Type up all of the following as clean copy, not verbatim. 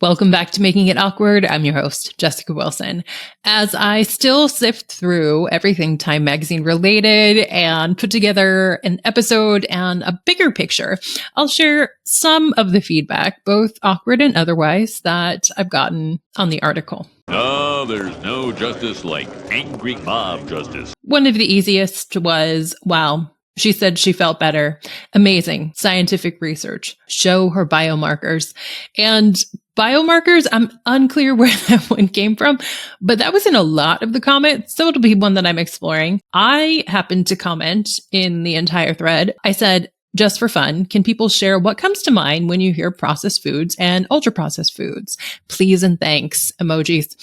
Welcome back to Making It Awkward. I'm your host, Jessica Wilson. As I still sift through everything Time Magazine related and put together an episode and a bigger picture, I'll share some of the feedback, both awkward and otherwise, that I've gotten on the article. No, there's no justice like angry mob justice. One of the easiest was, wow, she said she felt better. Amazing scientific research. Show her biomarkers. And biomarkers, I'm unclear where that one came from, but that was in a lot of the comments, so it'll be one that I'm exploring. I happened to comment in the entire thread. I said, just for fun, can people share what comes to mind when you hear processed foods and ultra-processed foods? Please and thanks, emojis.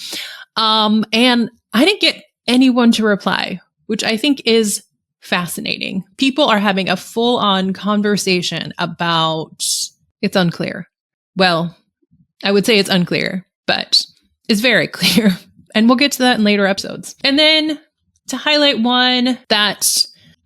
And I didn't get anyone to reply, which I think is fascinating. People are having a full-on conversation about it's unclear. Well, I would say it's unclear, but it's very clear. And we'll get to that in later episodes. And then to highlight one that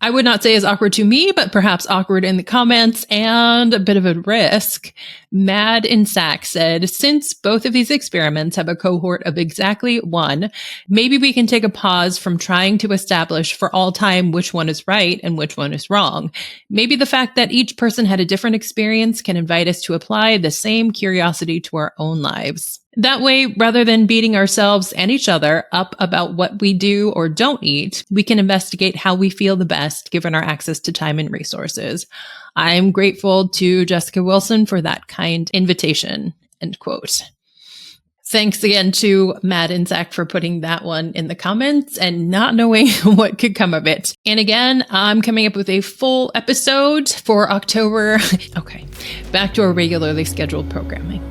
I would not say is awkward to me, but perhaps awkward in the comments and a bit of a risk, MedDiet said, since both of these experiments have a cohort of exactly one, maybe we can take a pause from trying to establish for all time which one is right and which one is wrong. Maybe the fact that each person had a different experience can invite us to apply the same curiosity to our own lives. That way, rather than beating ourselves and each other up about what we do or don't eat, we can investigate how we feel the best given our access to time and resources. I'm grateful to Jessica Wilson for that kind invitation, end quote. Thanks again to MedDiet for putting that one in the comments and not knowing what could come of it. And again, I'm coming up with a full episode for October. Okay, back to our regularly scheduled programming.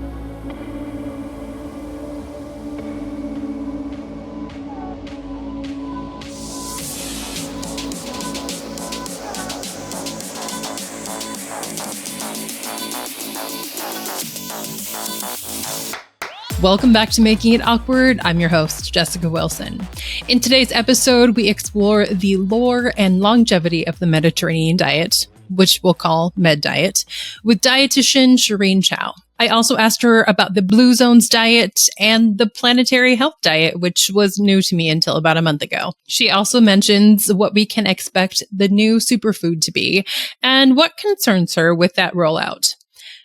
Welcome back to Making It Awkward. I'm your host, Jessica Wilson. In today's episode, we explore the lore and longevity of the Mediterranean diet, which we'll call MedDiet, with dietitian Sherene Chou. I also asked her about the Blue Zones diet and the Planetary Health diet, which was new to me until about a month ago. She also mentions what we can expect the new superfood to be and what concerns her with that rollout.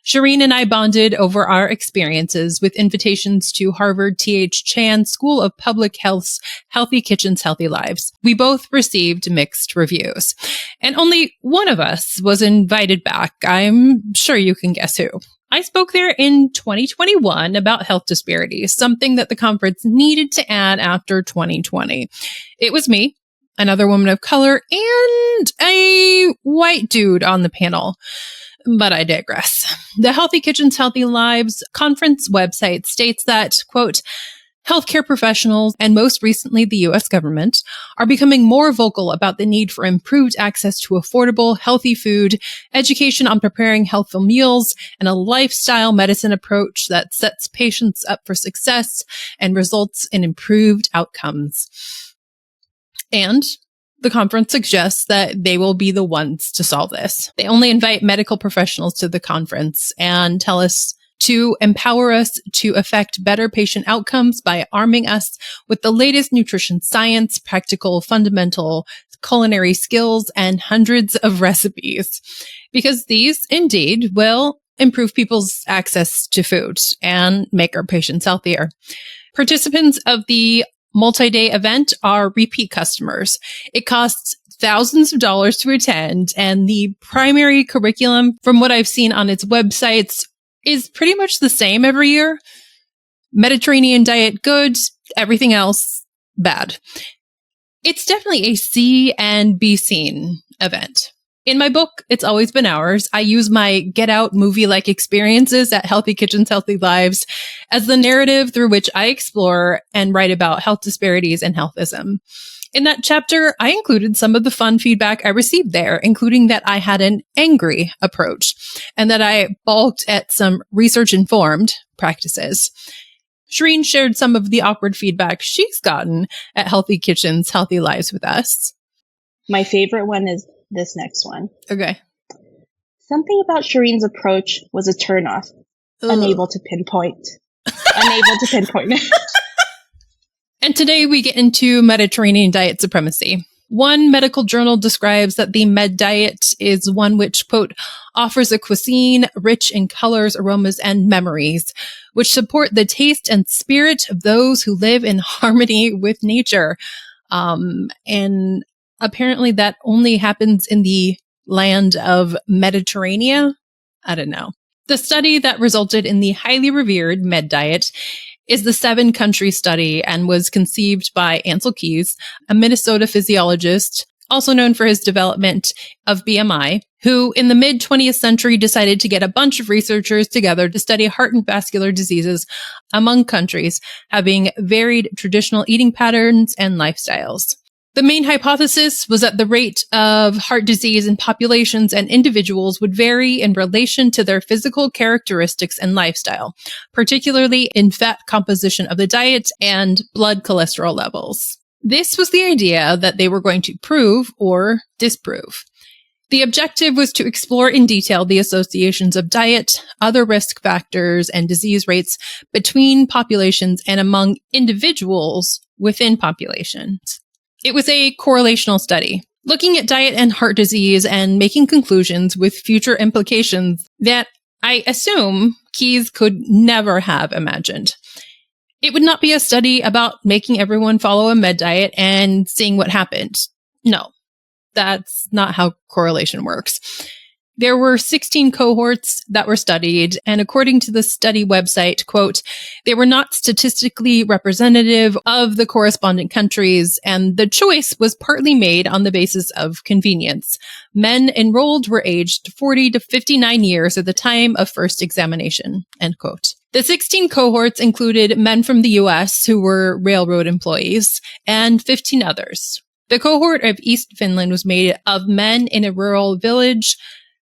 Sherene and I bonded over our experiences with invitations to Harvard T.H. Chan School of Public Health's Healthy Kitchens, Healthy Lives. We both received mixed reviews, and only one of us was invited back. I'm sure you can guess who. I spoke there in 2021 about health disparities, something that the conference needed to add after 2020. It was me, another woman of color, and a white dude on the panel. But I digress. The Healthy Kitchens, Healthy Lives conference website states that, quote, healthcare professionals, and most recently the U.S. government, are becoming more vocal about the need for improved access to affordable, healthy food, education on preparing healthful meals, and a lifestyle medicine approach that sets patients up for success and results in improved outcomes. And the conference suggests that they will be the ones to solve this. They only invite medical professionals to the conference and tell us to empower us to affect better patient outcomes by arming us with the latest nutrition science, practical, fundamental culinary skills, and hundreds of recipes. Because these, indeed, will improve people's access to food and make our patients healthier. Participants of the multi-day event are repeat customers. It costs thousands of dollars to attend, and the primary curriculum, from what I've seen on its websites, is pretty much the same every year. Mediterranean diet, good. Everything else, bad. It's definitely a see and be seen event. In my book, It's Always Been Ours, I use my get out movie-like experiences at Healthy Kitchens, Healthy Lives as the narrative through which I explore and write about health disparities and healthism. In that chapter, I included some of the fun feedback I received there, including that I had an angry approach and that I balked at some research-informed practices. Sherene shared some of the awkward feedback she's gotten at Healthy Kitchens, Healthy Lives with us. My favorite one is this next one. Okay. Something about Sherene's approach was a turnoff, unable to pinpoint. unable to pinpoint it. And today we get into Mediterranean diet supremacy. One medical journal describes that the Med Diet is one which, quote, offers a cuisine rich in colors, aromas, and memories, which support the taste and spirit of those who live in harmony with nature. And apparently that only happens in the land of Mediterranean. I don't know. The study that resulted in the highly revered Med Diet is the 7-country study and was conceived by Ansel Keys, a Minnesota physiologist, also known for his development of BMI, who in the mid-20th century decided to get a bunch of researchers together to study heart and vascular diseases among countries having varied traditional eating patterns and lifestyles. The main hypothesis was that the rate of heart disease in populations and individuals would vary in relation to their physical characteristics and lifestyle, particularly in fat composition of the diet and blood cholesterol levels. This was the idea that they were going to prove or disprove. The objective was to explore in detail the associations of diet, other risk factors, and disease rates between populations and among individuals within populations. It was a correlational study, looking at diet and heart disease and making conclusions with future implications that I assume Keys could never have imagined. It would not be a study about making everyone follow a med diet and seeing what happened. No, that's not how correlation works. There were 16 cohorts that were studied, and according to the study website, quote, they were not statistically representative of the correspondent countries, and the choice was partly made on the basis of convenience. Men enrolled were aged 40 to 59 years at the time of first examination, end quote. The 16 cohorts included men from the U.S. who were railroad employees and 15 others. The cohort of East Finland was made of men in a rural village.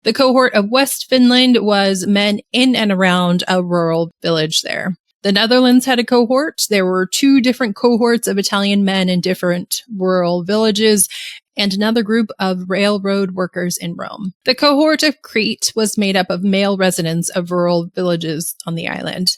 The cohort of West Finland was men in and around a rural village there. The Netherlands had a cohort. There were 2 different cohorts of Italian men in different rural villages and another group of railroad workers in Rome. The cohort of Crete was made up of male residents of rural villages on the island.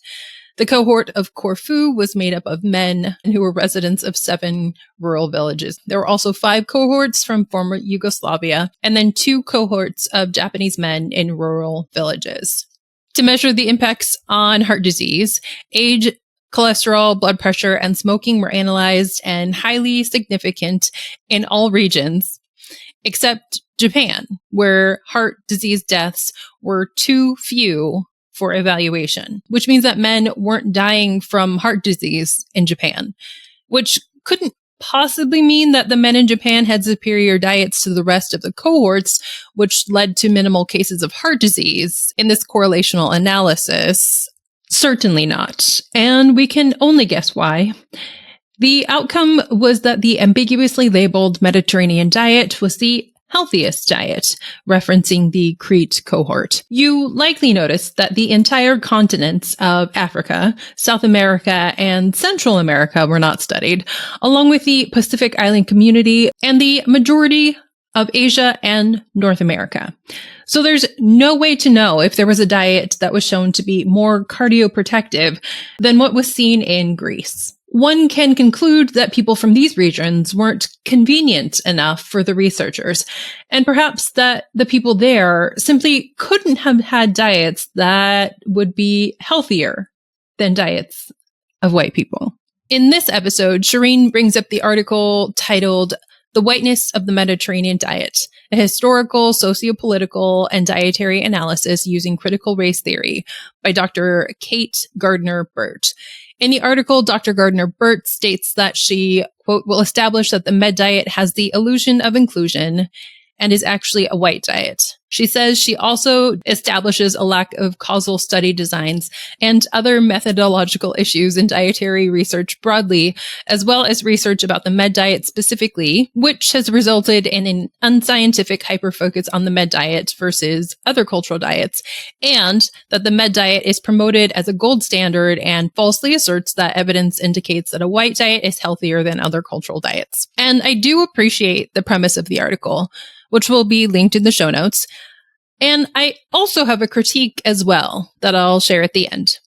The cohort of Corfu was made up of men who were residents of 7 rural villages. There were also 5 cohorts from former Yugoslavia, and then 2 cohorts of Japanese men in rural villages. To measure the impacts on heart disease, age, cholesterol, blood pressure, and smoking were analyzed and highly significant in all regions, except Japan, where heart disease deaths were too few for evaluation, which means that men weren't dying from heart disease in Japan, which couldn't possibly mean that the men in Japan had superior diets to the rest of the cohorts, which led to minimal cases of heart disease in this correlational analysis. Certainly not. And we can only guess why. The outcome was that the ambiguously labeled Mediterranean diet was the healthiest diet, referencing the Crete cohort. You likely noticed that the entire continents of Africa, South America, and Central America were not studied, along with the Pacific Island community and the majority of Asia and North America. So there's no way to know if there was a diet that was shown to be more cardioprotective than what was seen in Greece. One can conclude that people from these regions weren't convenient enough for the researchers, and perhaps that the people there simply couldn't have had diets that would be healthier than diets of white people. In this episode, Sherene brings up the article titled The Whiteness of the Mediterranean Diet, a historical, sociopolitical, and dietary analysis using critical race theory by Dr. Kate Gardner-Burt. In the article, Dr. Gardner-Burt states that she, quote, will establish that the med diet has the illusion of inclusion and is actually a white diet. She says she also establishes a lack of causal study designs and other methodological issues in dietary research broadly, as well as research about the med diet specifically, which has resulted in an unscientific hyperfocus on the med diet versus other cultural diets, and that the med diet is promoted as a gold standard and falsely asserts that evidence indicates that a white diet is healthier than other cultural diets. And I do appreciate the premise of the article, which will be linked in the show notes. And I also have a critique as well that I'll share at the end.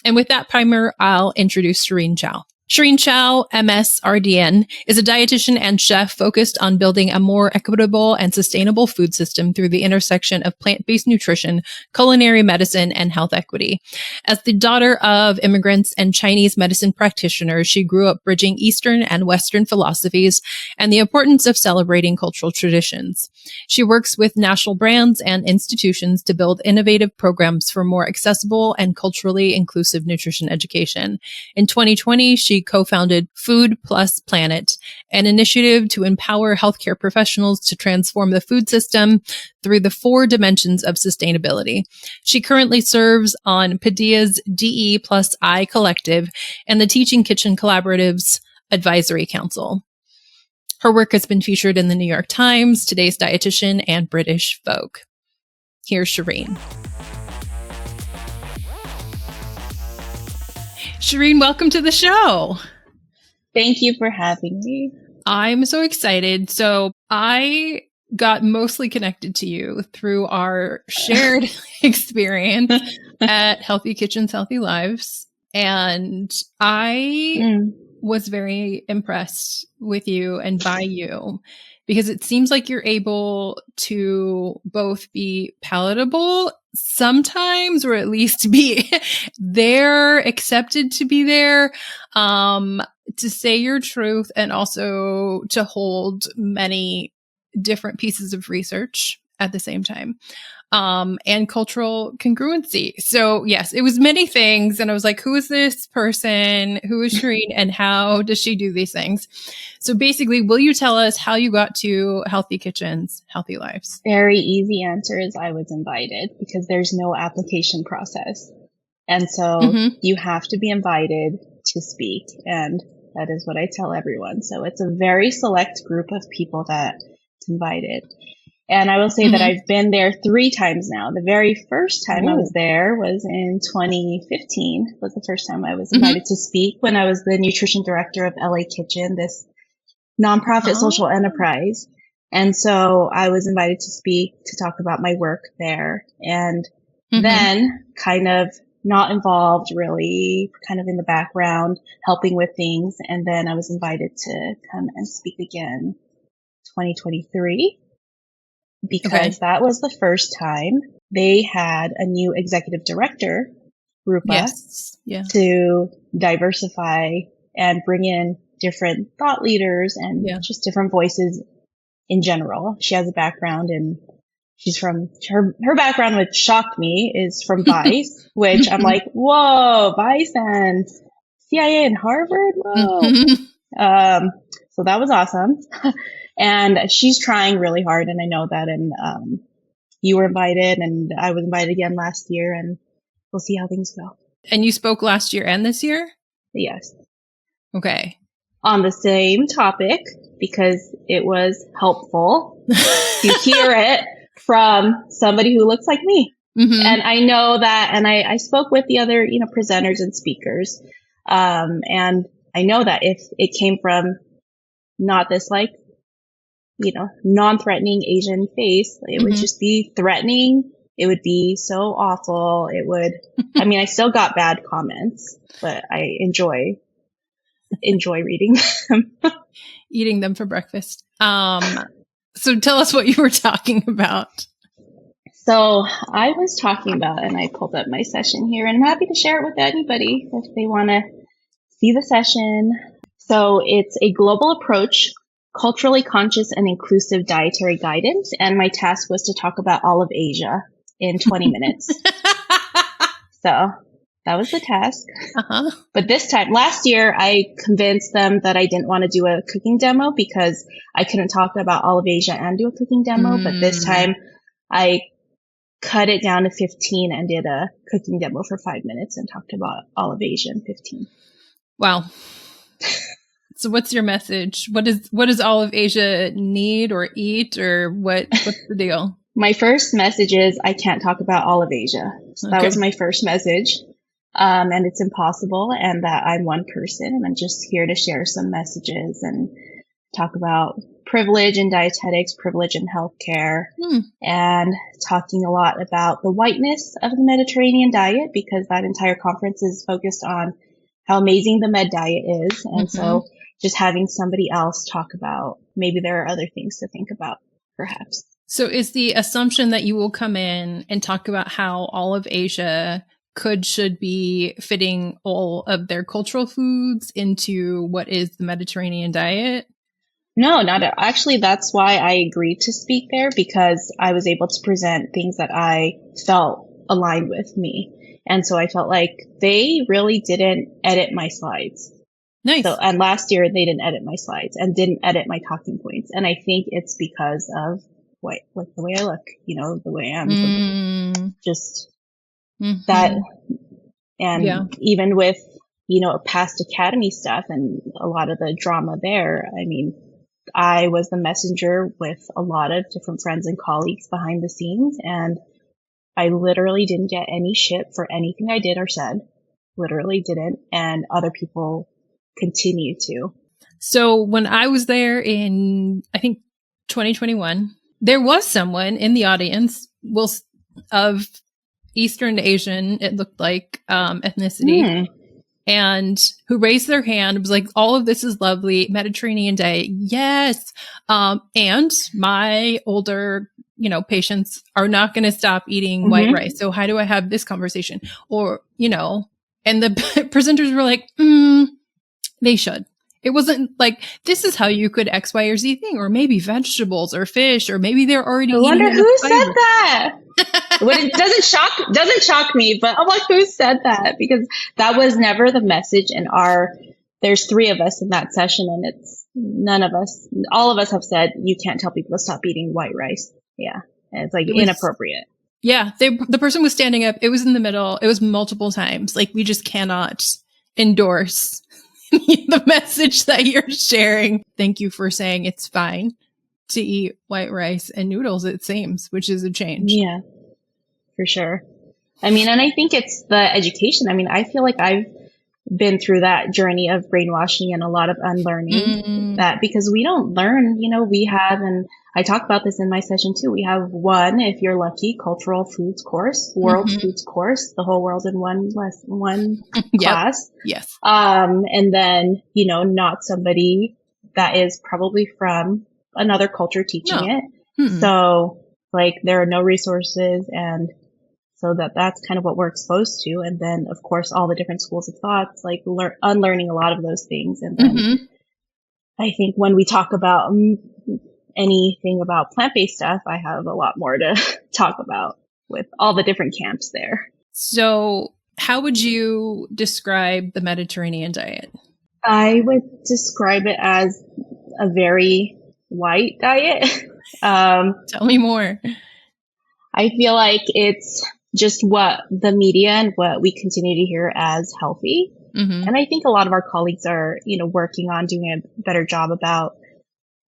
And with that primer, I'll introduce Sherene Chou. Sherene Chou, MS RDN, is a dietitian and chef focused on building a more equitable and sustainable food system through the intersection of plant-based nutrition, culinary medicine, and health equity. As the daughter of immigrants and Chinese medicine practitioners, she grew up bridging Eastern and Western philosophies and the importance of celebrating cultural traditions. She works with national brands and institutions to build innovative programs for more accessible and culturally inclusive nutrition education. In 2020, she co-founded Food Plus Planet, an initiative to empower healthcare professionals to transform the food system through the 4 dimensions of sustainability. She currently serves on Padilla's DE plus I Collective and the Teaching Kitchen Collaborative's Advisory Council. Her work has been featured in the New York Times, Today's Dietitian, and British Vogue. Here's Sherene. Sherene, welcome to the show. Thank you for having me. I'm so excited. So I got mostly connected to you through our shared experience at Healthy Kitchens, Healthy Lives. And I was very impressed with you and by you because it seems like you're able to both be palatable sometimes, or at least be there, accepted to be there, to say your truth, and also to hold many different pieces of research at the same time, and cultural congruency. So yes, it was many things. And I was like, who is this person? Who is Sherene? And how does she do these things? So basically, will you tell us how you got to Healthy Kitchens, Healthy Lives? Very easy answer is I was invited, because there's no application process. And so you have to be invited to speak. And that is what I tell everyone. So it's a very select group of people that's invited. And I will say that I've been there 3 times now. The very first time I was there was in 2015, was the first time I was invited to speak, when I was the nutrition director of LA Kitchen, this nonprofit social enterprise. And so I was invited to speak to talk about my work there. And then kind of not involved, really, kind of in the background, helping with things. And then I was invited to come and speak again 2023. Because that was the first time they had a new executive director, Rupa, to diversify and bring in different thought leaders and just different voices in general. She has a background in, she's from, her background, which shocked me, is from Vice, which I'm like, whoa, Vice and CIA and Harvard? Whoa. So that was awesome. And she's trying really hard, and I know that. And you were invited, and I was invited again last year, and we'll see how things go. And you spoke last year and this year? Yes. Okay. On the same topic, because it was helpful to hear it from somebody who looks like me. And I know that, and I spoke with the other, presenters and speakers. And I know that if it came from not this non-threatening Asian face, it would just be threatening. It would be so awful. It would, I still got bad comments, but I enjoy reading them. Eating them for breakfast. So tell us what you were talking about. So I was talking about, and I pulled up my session here, and I'm happy to share it with anybody if they want to see the session. So it's a global approach, culturally conscious and inclusive dietary guidance. And my task was to talk about all of Asia in 20 minutes. So that was the task. But this time, last year, I convinced them that I didn't want to do a cooking demo because I couldn't talk about all of Asia and do a cooking demo. But this time I cut it down to 15 and did a cooking demo for 5 minutes and talked about all of Asia in 15. Wow. So what's your message? What does all of Asia need or eat, or what's the deal? My first message is I can't talk about all of Asia. So that was my first message. And it's impossible, and that I'm one person, and I'm just here to share some messages and talk about privilege in dietetics, privilege in healthcare, and talking a lot about the whiteness of the Mediterranean diet, because that entire conference is focused on how amazing the Med Diet is. And so just having somebody else talk about, maybe there are other things to think about, perhaps. So is the assumption that you will come in and talk about how all of Asia should be fitting all of their cultural foods into what is the Mediterranean diet? No, not actually. That's why I agreed to speak there, because I was able to present things that I felt aligned with me. And so I felt like they really didn't edit my slides. Nice. So, and last year they didn't edit my slides and didn't edit my talking points. And I think it's because of like the way I look, the way I am, just that. And even with, past academy stuff and a lot of the drama there, I mean, I was the messenger with a lot of different friends and colleagues behind the scenes, and I literally didn't get any shit for anything I did or said. Literally didn't. And other people continue to. So when I was there in, I think, 2021, there was someone in the audience of Eastern Asian, it looked like, ethnicity, and who raised their hand. It was like, all of this is lovely. Mediterranean diet. Yes. And my older, patients are not going to stop eating white rice. So how do I have this conversation? Or, and the presenters were like, they should. It wasn't like, this is how you could X, Y, or Z thing, or maybe vegetables or fish, or maybe they're already eating. I wonder who said that. It doesn't shock me, but I'm like, who said that? Because that was never the message in there's 3 of us in that session, and it's all of us have said, you can't tell people to stop eating white rice. Yeah. And it's like inappropriate. Yeah. The person was standing up. It was in the middle. It was multiple times. Like, we just cannot endorse the message that you're sharing. Thank you for saying it's fine to eat white rice and noodles, it seems, which is a change. Yeah, for sure. I mean, and I think it's the education. I mean, I feel like I've been through that journey of brainwashing and a lot of unlearning that, because we don't learn, we have, and I talk about this in my session too. We have one, if you're lucky, cultural foods course, world foods course, the whole world in one class. Yes. And then, not somebody that is probably from another culture teaching it. So like, there are no resources, and so that's kind of what we're exposed to. And then of course, all the different schools of thoughts, like unlearning a lot of those things. And then I think when we talk about anything about plant-based stuff, I have a lot more to talk about with all the different camps there. So how would you describe the Mediterranean diet? I would describe it as a very white diet. Tell me more. I feel like it's just what the media and what we continue to hear as healthy. And I think a lot of our colleagues are, working on doing a better job about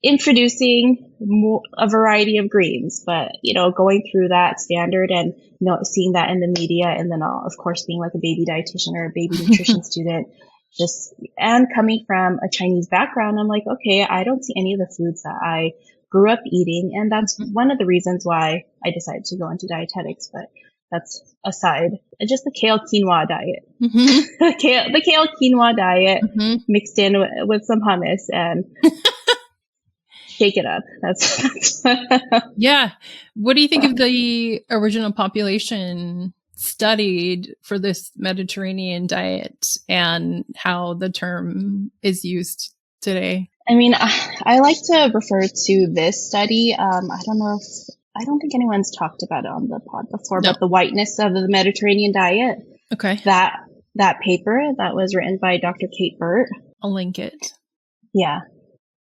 introducing a variety of greens, but, going through that standard and, seeing that in the media, and then of course being like a baby dietitian or a baby nutrition student, and coming from a Chinese background, I'm like, okay, I don't see any of the foods that I grew up eating. And that's one of the reasons why I decided to go into dietetics, but that's aside. Just the kale quinoa diet, the kale quinoa diet mixed in with some hummus and shake it up. That's yeah. What do you think of the original population studied for this Mediterranean diet and how the term is used today? I mean, I like to refer to this study. I don't think anyone's talked about it on the pod before, but the whiteness of the Mediterranean diet. Okay. That paper that was written by Dr. Kate Burt. I'll link it. Yeah.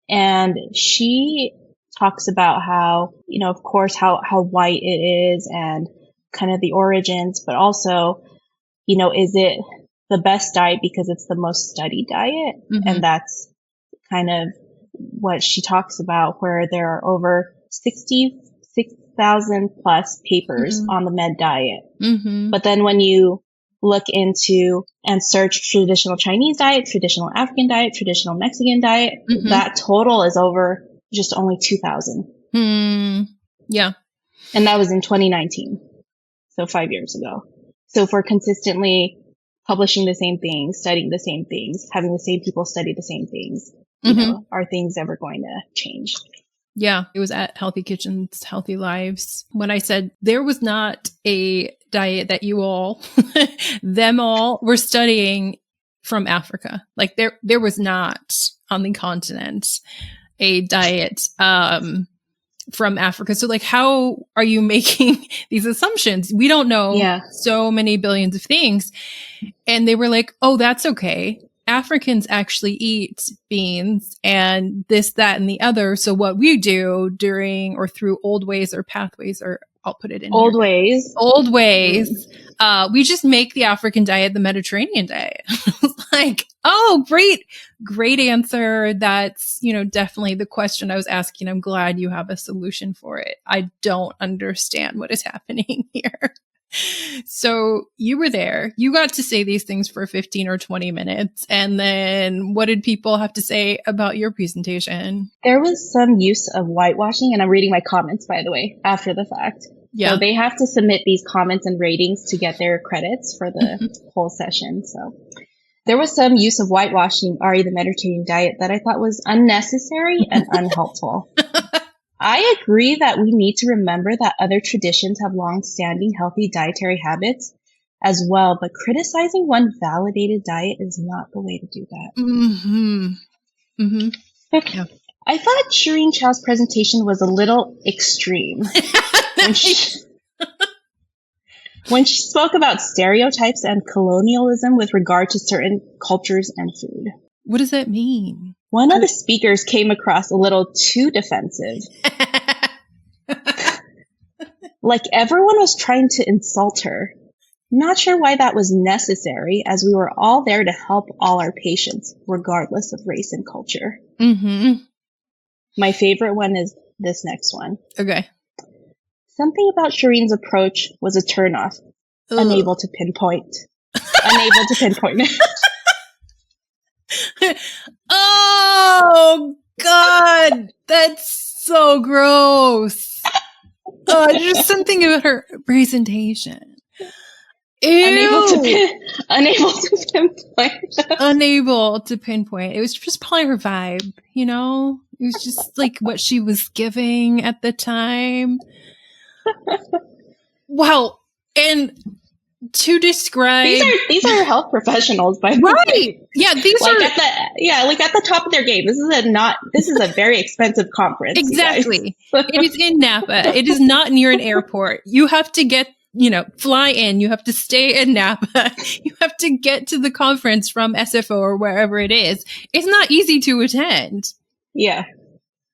And she talks about how, of course, how white it is and kind of the origins, but also, is it the best diet because it's the most studied diet? And that's kind of what she talks about, where there are over 66,000 plus papers on the Med Diet. But then when you look into and search traditional Chinese diet, traditional African diet, traditional Mexican diet, that total is over just only 2,000. Yeah. And that was in 2019. So 5 years ago. So if we're consistently publishing the same things, studying the same things, having the same people study the same things, you know, are things ever going to change? Yeah, it was at Healthy Kitchens, Healthy Lives when I said there was not a diet that you all, them all were studying from Africa. Like there was not on the continent a diet from Africa. So like, how are you making these assumptions? We don't know so many billions of things. And they were like, oh, that's okay. Africans actually eat beans and this, that, and the other. So what we do during or through old ways or pathways, or I'll put it in old here. ways, we just make the African diet the Mediterranean diet. Like, oh, great answer. That's, you know, definitely the question I was asking. I'm glad you have a solution for it. I don't understand what is happening here. So you were there, you got to say these things for 15 or 20 minutes. And then what did people have to say about your presentation? There was some use of whitewashing, and I'm reading my comments, by the way, after the fact. Yeah. So they have to submit these comments and ratings to get their credits for the whole session. So there was some use of whitewashing the Mediterranean diet that I thought was unnecessary and unhelpful. I agree that we need to remember that other traditions have long-standing healthy dietary habits as well, but criticizing one validated diet is not the way to do that. Yeah. I thought Sherene Chou's presentation was a little extreme when she spoke about stereotypes and colonialism with regard to certain cultures and food. What does that mean? One of the speakers came across a little too defensive. Like everyone was trying to insult her. Not sure why that was necessary, as we were all there to help all our patients, regardless of race and culture. My favorite one is this next one. Okay. Something about Sherene's approach was a turnoff. Unable to pinpoint. Unable to pinpoint. Oh, God. That's so gross. There's something about her presentation. Unable to pinpoint. Unable to pinpoint. It was just probably her vibe, you know? It was just like what she was giving at the time. Wow. And to describe these are health professionals, by the way. Yeah, these like are at the top of their game. This is a very expensive conference. Exactly. It is in Napa. It is not near an airport. You have to fly in. You have to stay in Napa. You have to get to the conference from SFO or wherever it is. It's not easy to attend. Yeah.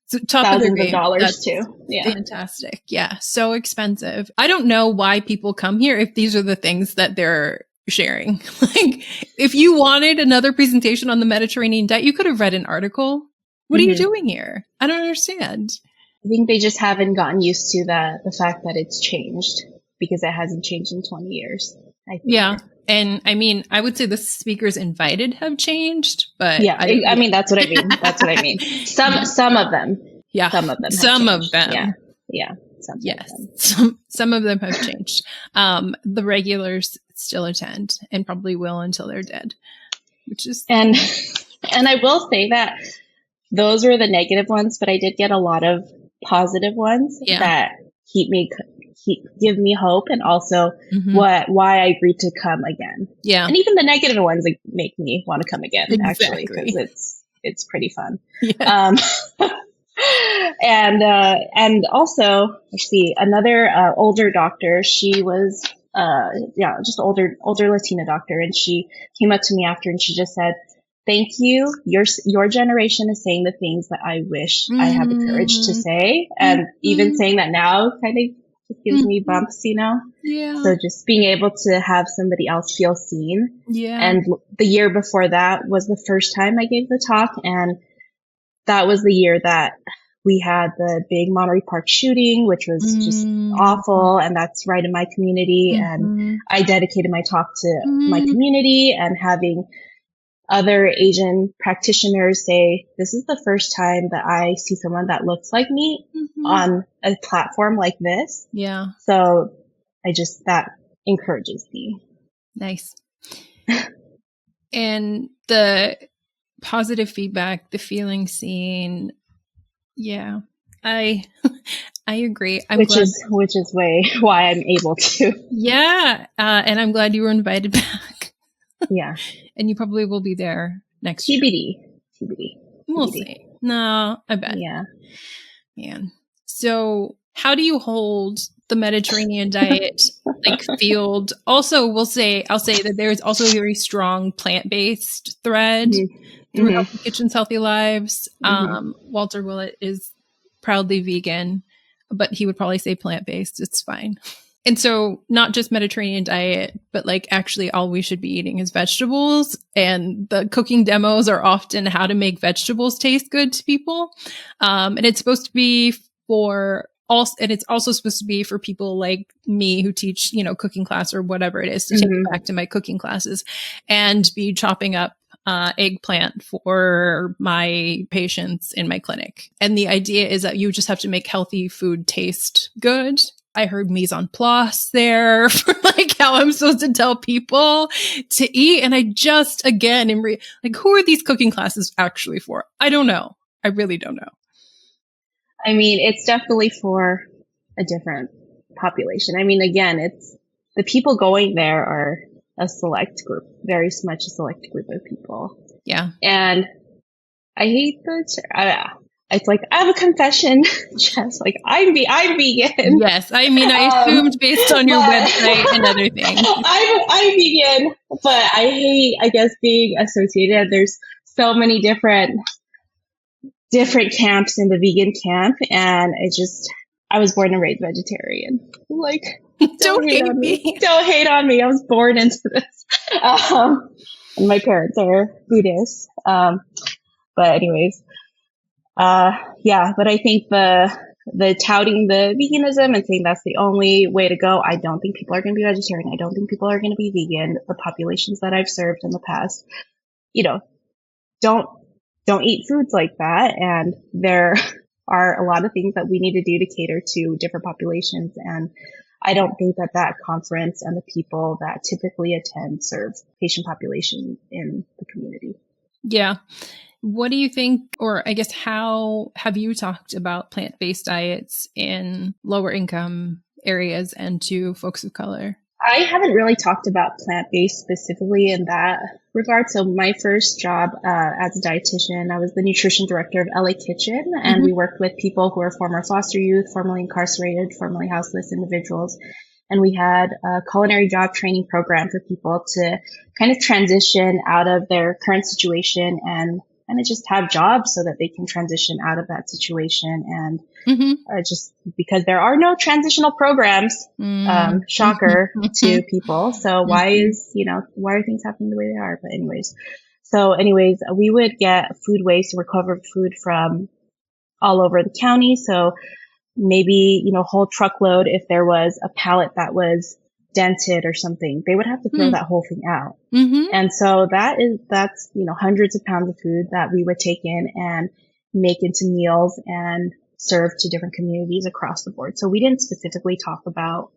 So top thousands of dollars too. Yeah. Fantastic. Yeah. So expensive. I don't know why people come here if these are the things that they're sharing. Like if you wanted another presentation on the Mediterranean diet, you could have read an article. What are you doing here? I don't understand. I think they just haven't gotten used to the fact that it's changed, because it hasn't changed in 20 years. I think. Yeah. And I mean, I would say the speakers invited have changed, but yeah, I mean, that's what I mean. That's what I mean. Some of them. Yeah. Some of them. Some of them. Yeah. Yeah. Some of them have changed. The regulars still attend and probably will until they're dead, which is. And I will say that those were the negative ones, but I did get a lot of positive ones that give me hope, and also why I agreed to come again. Yeah. And even the negative ones make me want to come again, actually, because it's pretty fun. Yeah. And also, let's see, another older doctor, she was just older Latina doctor, and she came up to me after and she just said, "Thank you. Your generation is saying the things that I wish I had the courage to say." And even saying that now kind of just gives me bumps, you know? Yeah. So just being able to have somebody else feel seen. Yeah. And the year before that was the first time I gave the talk. And that was the year that we had the big Monterey Park shooting, which was just awful. And that's right in my community. And I dedicated my talk to my community, and having other Asian practitioners say, this is the first time that I see someone that looks like me on a platform like this. Yeah. So that encourages me. Nice. And the positive feedback, the feeling seen. Yeah, I agree. Which is why I'm able to. Yeah. And I'm glad you were invited back. Yeah. And you probably will be there next year. TBD. We'll see. No, I bet. Yeah. Man. So how do you hold the Mediterranean diet field? Also, I'll say that there is also a very strong plant-based thread through Healthy Kitchens, Healthy Lives. Walter Willett is proudly vegan, but he would probably say plant-based. It's fine. And so not just Mediterranean diet, but actually all we should be eating is vegetables. And the cooking demos are often how to make vegetables taste good to people. And it's supposed to be it's also supposed to be for people like me who teach, cooking class or whatever it is, to take it back to my cooking classes and be chopping up eggplant for my patients in my clinic. And the idea is that you just have to make healthy food taste good. I heard mise en place there for how I'm supposed to tell people to eat. And I just, again, am who are these cooking classes actually for? I don't know. I really don't know. I mean, it's definitely for a different population. I mean, again, it's the people going there are a select group, very much a select group of people. Yeah. And I hate it's I have a confession, Jess, I'm vegan. Yes. I mean, I assumed based on your website and other things. I'm vegan, but I hate, being associated. There's so many different camps in the vegan camp. And I was born and raised vegetarian. Don't hate on me. Don't hate on me. I was born into this. And my parents are Buddhists. But anyways, but I think the touting the veganism and saying that's the only way to go. I don't think people are going to be vegetarian. I don't think people are going to be vegan. The populations that I've served in the past, don't eat foods like that. And there are a lot of things that we need to do to cater to different populations. And I don't think that conference and the people that typically attend serve patient population in the community. Yeah. What do you think, or I guess how have you talked about plant-based diets in lower income areas and to folks of color? I haven't really talked about plant-based specifically in that regard. So my first job as a dietitian, I was the nutrition director of LA Kitchen, and we worked with people who are former foster youth, formerly incarcerated, formerly houseless individuals. And we had a culinary job training program for people to kind of transition out of their current situation and just have jobs so that they can transition out of that situation. And just because there are no transitional programs, shocker to people. So why are things happening the way they are? But anyways, we would get food waste, recovered food from all over the county. So maybe, whole truckload, if there was a pallet that was dented or something, they would have to throw that whole thing out. And so that's hundreds of pounds of food that we would take in and make into meals and serve to different communities across the board. So we didn't specifically talk about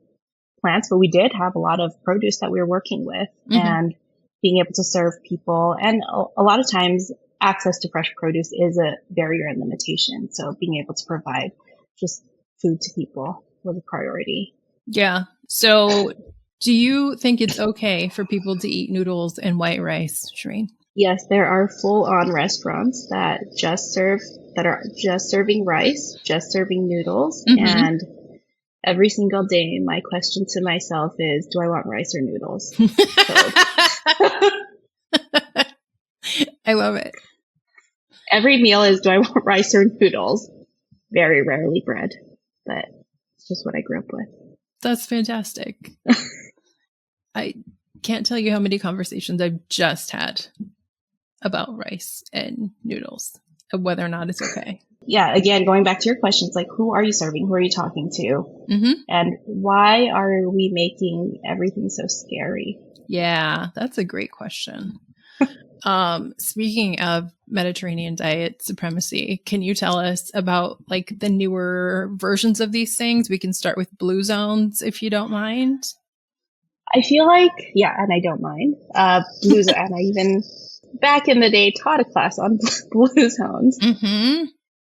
plants, but we did have a lot of produce that we were working with and being able to serve people. And a lot of times access to fresh produce is a barrier and limitation. So being able to provide just food to people was a priority. Yeah. So do you think it's okay for people to eat noodles and white rice, Sherene? Yes, there are full-on restaurants that are just serving rice, just serving noodles. And every single day, my question to myself is, do I want rice or noodles? I love it. Every meal is, do I want rice or noodles? Very rarely bread, but it's just what I grew up with. That's fantastic. I can't tell you how many conversations I've just had about rice and noodles and whether or not it's okay. yeah, again, going back to your questions, like, who are you serving? Who are you talking to? Mm-hmm. And why are we making everything so scary? Yeah, that's a great question. Speaking of Mediterranean diet supremacy, can you tell us about like the newer versions of these things? We can start with blue zones if you don't mind. I feel like, yeah, and I don't mind. Blue zone, and I even back in the day taught a class on blue zones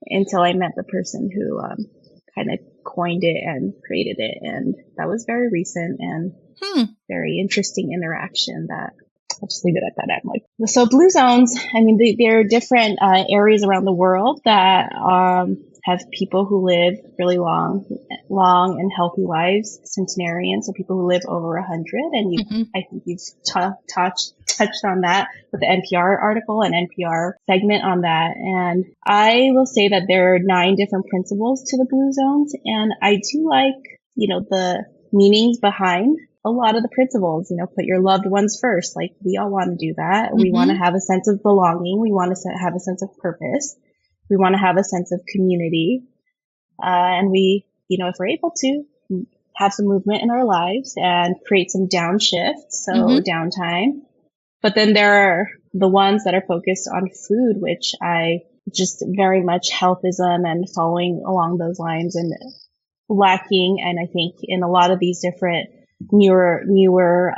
until I met the person who kind of coined it and created it. And that was very recent and very interesting interaction that I'll just leave it at that. I'm like, so blue zones, I mean, there are different areas around the world that have people who live really long and healthy lives, centenarians, so people who live over 100. And I think you've touched on that with the NPR article and NPR segment on that. And I will say that there are 9 different principles to the blue zones. And I do like, the meanings behind a lot of the principles, put your loved ones first. Like, we all want to do that. We want to have a sense of belonging. We want to have a sense of purpose. We want to have a sense of community. And we, if we're able to have some movement in our lives and create some downshift, so downtime. But then there are the ones that are focused on food, which I just very much healthism and following along those lines and lacking. And I think in a lot of these different newer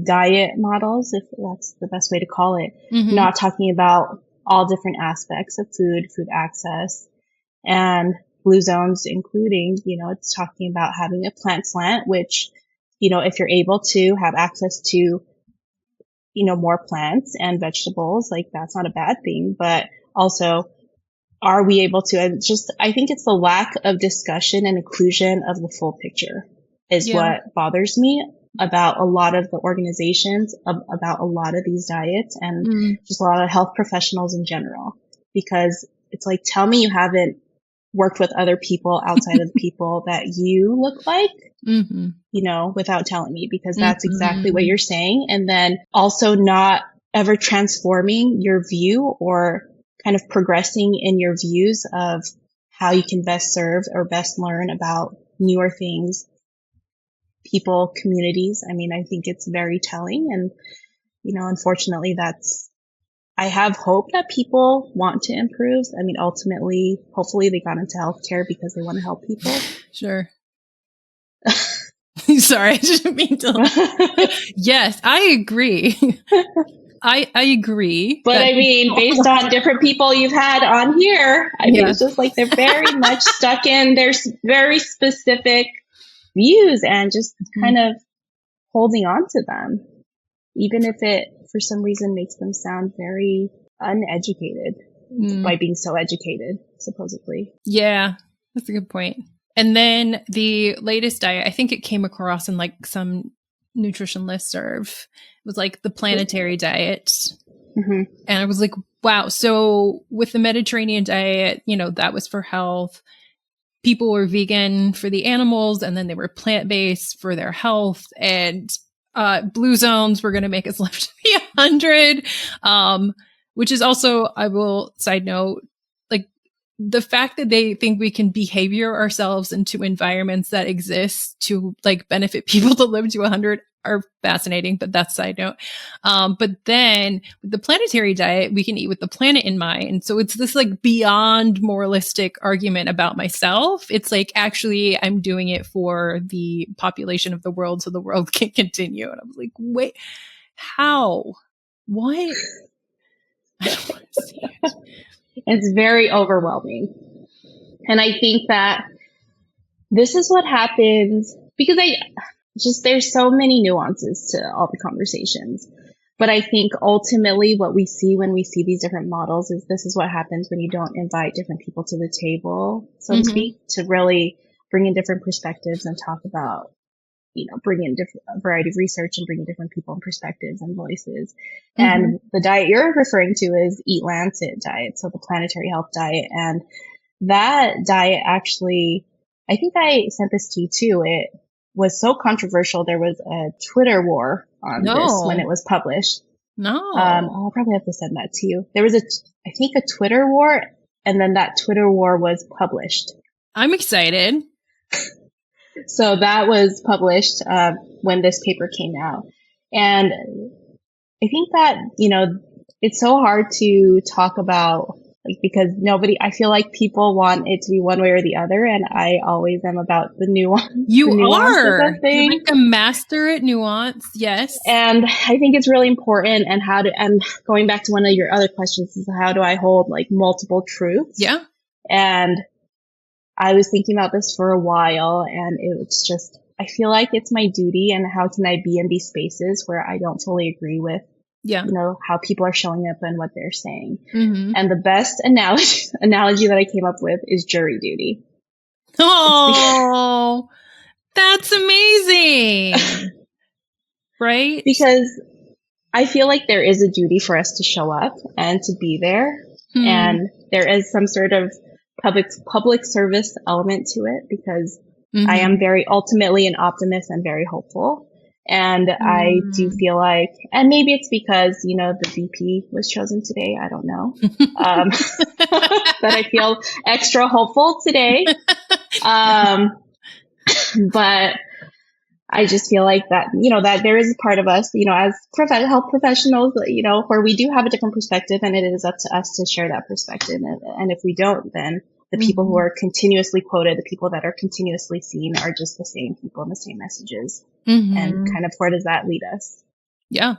diet models, if that's the best way to call it, not talking about all different aspects of food access, and blue zones including, it's talking about having a plant slant, which, if you're able to have access to, more plants and vegetables, like, that's not a bad thing. But also, are we able to, I think it's the lack of discussion and inclusion of the full picture is what bothers me about a lot of the organizations, about a lot of these diets, and just a lot of health professionals in general. Because it's like, tell me you haven't worked with other people outside of the people that you look like, without telling me, because that's exactly what you're saying. And then also not ever transforming your view or kind of progressing in your views of how you can best serve or best learn about newer things, people, communities. I mean, I think it's very telling. And, unfortunately, I have hope that people want to improve. I mean, ultimately, hopefully they got into healthcare because they want to help people. Sure. Sorry, I didn't mean to. Yes, I agree. I agree. But I mean, based on different people you've had on here, I mean, it's just like they're very much stuck in their very specific views and just kind of holding on to them, even if it for some reason makes them sound very uneducated by being so educated, supposedly. Yeah, that's a good point. And then the latest diet, I think it came across in like some nutrition listserv. It was like the Planetary Diet. And I was like, wow. So with the Mediterranean diet, that was for health. People were vegan for the animals, and then they were plant-based for their health. And blue zones were going to make us live to be 100, which is also, I will side note, like the fact that they think we can behavior ourselves into environments that exist to like benefit people to live to 100 are fascinating, but that's side note. But then with the Planetary Diet, we can eat with the planet in mind. So it's this like beyond moralistic argument about myself. It's like, actually, I'm doing it for the population of the world so the world can continue. And I was like, wait, how? What? I don't want to see it. It's very overwhelming. And I think that this is what happens because there's so many nuances to all the conversations. But I think ultimately what we see when we see these different models is this is what happens when you don't invite different people to the table, so to speak, to really bring in different perspectives and talk about, bring in a variety of research and bring in different people and perspectives and voices. And the diet you're referring to is EAT-Lancet diet, so the Planetary Health Diet. And that diet actually, I think I sent this to you too. It was so controversial. There was a Twitter war on this when it was published. I'll probably have to send that to you. There was I think a Twitter war And then that Twitter war was published. I'm excited. So that was published when this paper came out. And I think that, it's so hard to talk about, like, because I feel like people want it to be one way or the other. And I always am about the nuance. You are. Of things. You're like a master at nuance. Yes. And I think it's really important. And going back to one of your other questions is, how do I hold like multiple truths? Yeah. And I was thinking about this for a while, and it was just, I feel like it's my duty, and how can I be in these spaces where I don't fully agree with, how people are showing up and what they're saying. Mm-hmm. And the best analogy that I came up with is jury duty. Oh, that's amazing. Right? Because I feel like there is a duty for us to show up and to be there. Mm-hmm. And there is some sort of public service element to it, because I am very ultimately an optimist and very hopeful. And I do feel like, and maybe it's because, the VP was chosen today. I don't know. That I feel extra hopeful today. But I just feel like that, that there is a part of us, as health professionals, where we do have a different perspective, and it is up to us to share that perspective. And if we don't, then the people who are continuously quoted, the people that are continuously seen, are just the same people and the same messages. Mm-hmm. And kind of, where does that lead us? Yeah.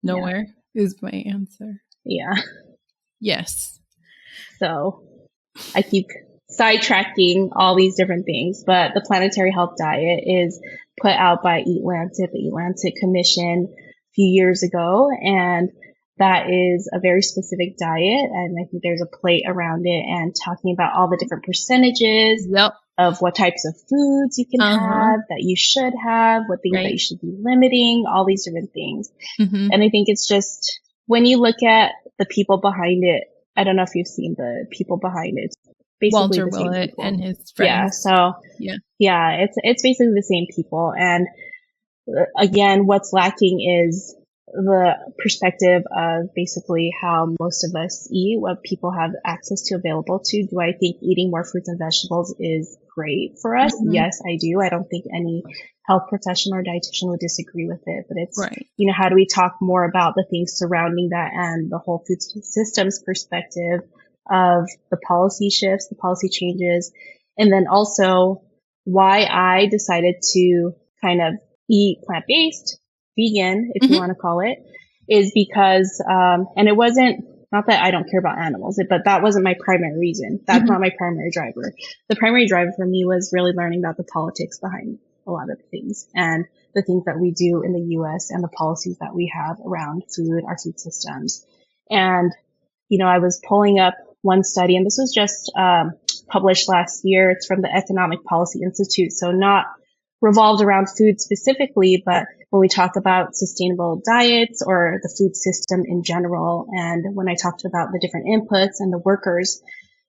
Nowhere is my answer. Yeah. Yes. So I keep sidetracking all these different things, but the Planetary Health Diet is put out by EAT-Lancet, the EAT-Lancet Commission, a few years ago. And that is a very specific diet. And I think there's a plate around it, and talking about all the different percentages of what types of foods you can have, that you should have, what things that you should be limiting, all these different things. Mm-hmm. And I think it's just, when you look at the people behind it, I don't know if you've seen the people behind it. Basically Walter Willett and his friends. It's basically the same people. And again, what's lacking is the perspective of basically how most of us eat, what people have access to, available to. Do I think eating more fruits and vegetables is great for us? Mm-hmm. Yes, I do. I don't think any health professional or dietitian would disagree with it, but it's, how do we talk more about the things surrounding that, and the whole food systems perspective of the policy shifts, the policy changes, and then also why I decided to kind of eat plant-based, vegan, if you want to call it, is because, and it wasn't, not that I don't care about animals, but that wasn't my primary reason. That's not my primary driver. The primary driver for me was really learning about the politics behind a lot of things, and the things that we do in the US, and the policies that we have around food, our food systems. And, I was pulling up one study, and this was just published last year. It's from the Economic Policy Institute, so not revolved around food specifically, but when we talk about sustainable diets or the food system in general, and when I talked about the different inputs and the workers,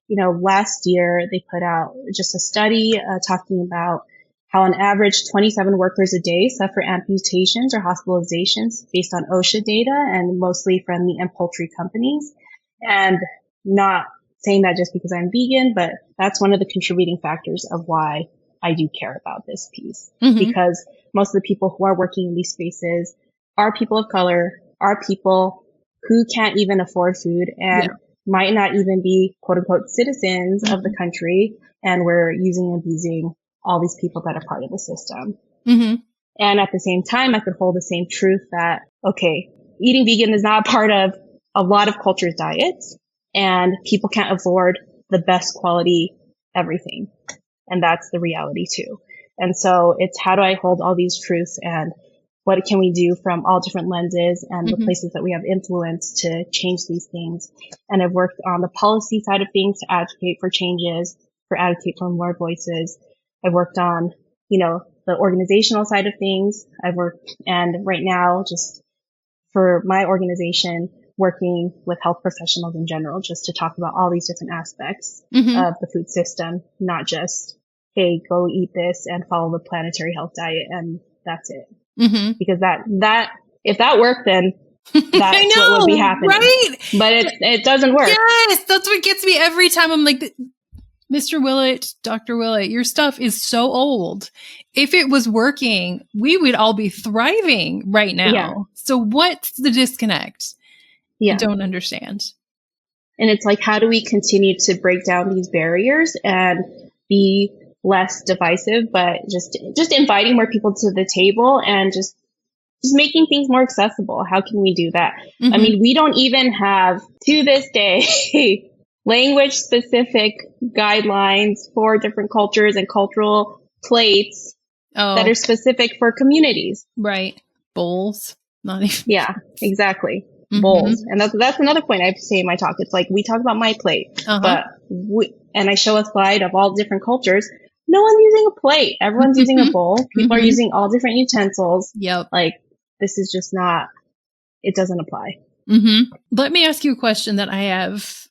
last year they put out just a study talking about how on average 27 workers a day suffer amputations or hospitalizations based on OSHA data, and mostly from meat and poultry companies. And not saying that just because I'm vegan, but that's one of the contributing factors of why I do care about this piece, because most of the people who are working in these spaces are people of color, are people who can't even afford food, and might not even be quote unquote citizens of the country. And we're using and abusing all these people that are part of the system. And at the same time, I could hold the same truth that, okay, eating vegan is not part of a lot of cultures' diets, and people can't afford the best quality everything. And that's the reality too. And so it's, how do I hold all these truths, and what can we do from all different lenses and the places that we have influence to change these things. And I've worked on the policy side of things to advocate for changes, advocate for more voices. I've worked on, the organizational side of things. And right now, just for my organization, working with health professionals in general, just to talk about all these different aspects of the food system, not just, hey, go eat this and follow the Planetary Health Diet, and that's it. Because that if that worked, then that's what would be happening. Right? But it doesn't work. Yes, that's what gets me every time. I'm like, Mr. Willett, Dr. Willett, your stuff is so old. If it was working, we would all be thriving right now. Yeah. So what's the disconnect? Yeah. I don't understand. And it's like, how do we continue to break down these barriers and be less divisive, but just inviting more people to the table and just making things more accessible? How can we do that? Mm-hmm. I mean, we don't even have, to this day, language specific guidelines for different cultures and cultural plates that are specific for communities. Right. Bowls. Not even. Yeah, exactly. Mm-hmm. Bowls. And that's another point I say in my talk. It's like, we talk about my plate, but and I show a slide of all different cultures. No one's using a plate. Everyone's using a bowl. People are using all different utensils. Yep. Like, this is just not, it doesn't apply. Mm-hmm. Let me ask you a question that I have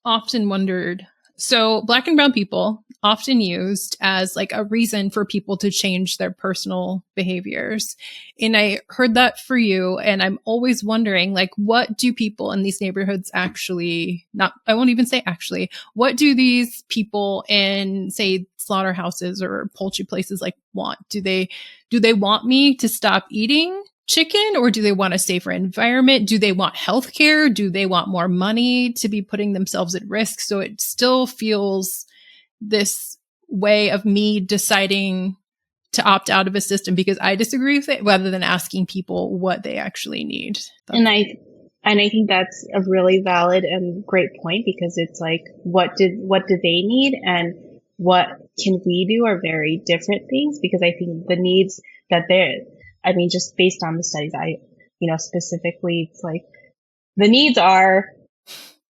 often wondered. So Black and brown people often used as like a reason for people to change their personal behaviors. And I heard that for you. And I'm always wondering, like, what do people in these neighborhoods actually I won't even say actually, what do these people in, say, slaughterhouses or poultry places like want? Do they want me to stop eating chicken, or do they want a safer environment? Do they want healthcare? Do they want more money to be putting themselves at risk? So it still feels this way of me deciding to opt out of a system because I disagree with it, rather than asking people what they actually need. And I think that's a really valid and great point, because it's like, what do they need and what can we do are very different things, because I think the needs that just based on the studies, specifically, it's like the needs are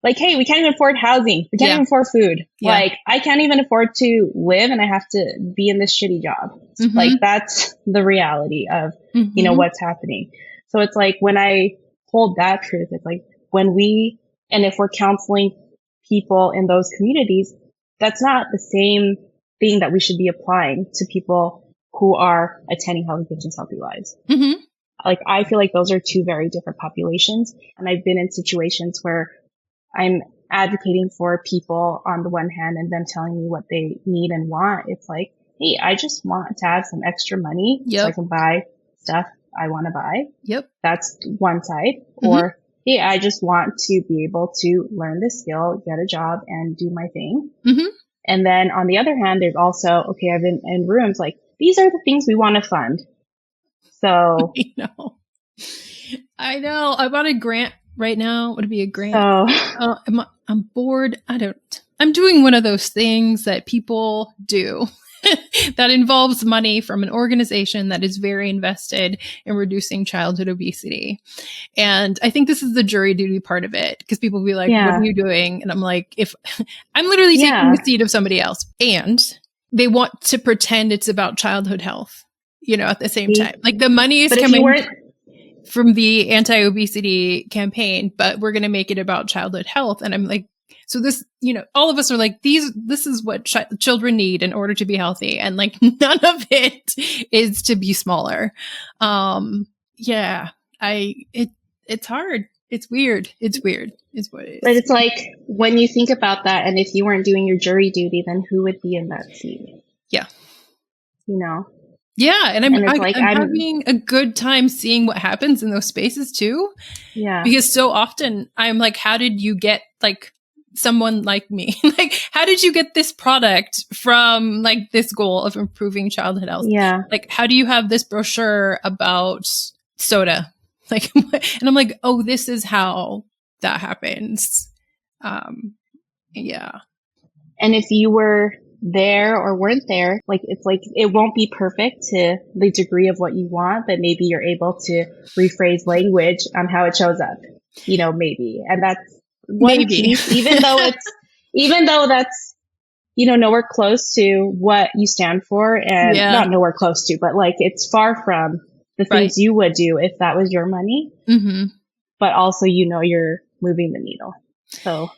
like, hey, we can't even afford housing. We can't even afford food. Yeah. Like, I can't even afford to live and I have to be in this shitty job. Mm-hmm. Like, that's the reality of, what's happening. So it's like, when I hold that truth, it's like, if we're counseling people in those communities, that's not the same thing that we should be applying to people who are attending Healthy Kitchens, Healthy Lives. Mm-hmm. Like, I feel like those are two very different populations. And I've been in situations where I'm advocating for people on the one hand and them telling me what they need and want. It's like, hey, I just want to have some extra money so I can buy stuff I want to buy. Yep. That's one side. Mm-hmm. Or, hey, I just want to be able to learn this skill, get a job, and do my thing. Mm-hmm. And then on the other hand, there's also, okay, I've been in rooms like, these are the things we want to fund. So. I know. I bought a grant right now. Would it be a grant? I'm bored. I'm doing one of those things that people do that involves money from an organization that is very invested in reducing childhood obesity. And I think this is the jury duty part of it, because people will be like, what are you doing? And I'm like, if I'm literally taking the seat of somebody else, and they want to pretend it's about childhood health, at the same time. Like, the money is coming from the anti-obesity campaign, but we're going to make it about childhood health. And I'm like, so this, all of us are like, this is what children need in order to be healthy. And like, none of it is to be smaller. It's hard. It's weird. It's weird. It's what it is. But it's like, when you think about that, and if you weren't doing your jury duty, then who would be in that seat? Yeah. Yeah, and I'm having a good time seeing what happens in those spaces too. Yeah. Because so often I'm like, how did you get like someone like me? Like, how did you get this product from like this goal of improving childhood health? Yeah. Like, how do you have this brochure about soda? Like, and I'm like, oh, this is how that happens. Yeah. And if you were there or weren't there, like, it's like, it won't be perfect to the degree of what you want, but maybe you're able to rephrase language on how it shows up, maybe. And that's one piece, even though that's, nowhere close to what you stand for, and not nowhere close to, but like, it's far from the things you would do if that was your money. Mm-hmm. But also, you're moving the needle. So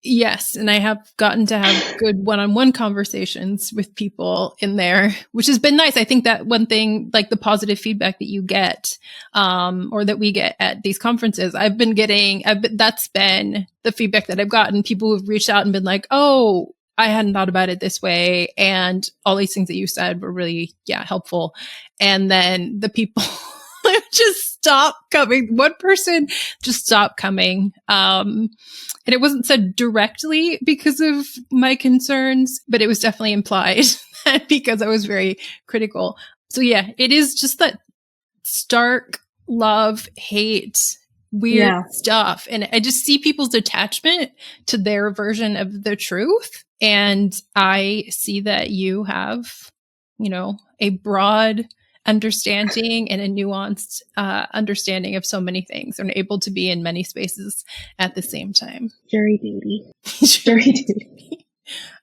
Yes, and I have gotten to have good one-on-one conversations with people in there, which has been nice. I think that one thing, like the positive feedback that you get, or that we get at these conferences, that's been the feedback that I've gotten. People who've reached out and been like, "Oh, I hadn't thought about it this way," and all these things that you said were really, helpful. And then the people just stop coming. One person just stopped coming. And it wasn't said directly because of my concerns, but it was definitely implied that because I was very critical. So yeah, it is just that stark love, hate, weird stuff. And I just see people's attachment to their version of the truth. And I see that you have, a broad understanding and a nuanced understanding of so many things and able to be in many spaces at the same time. Jury duty. Jury duty.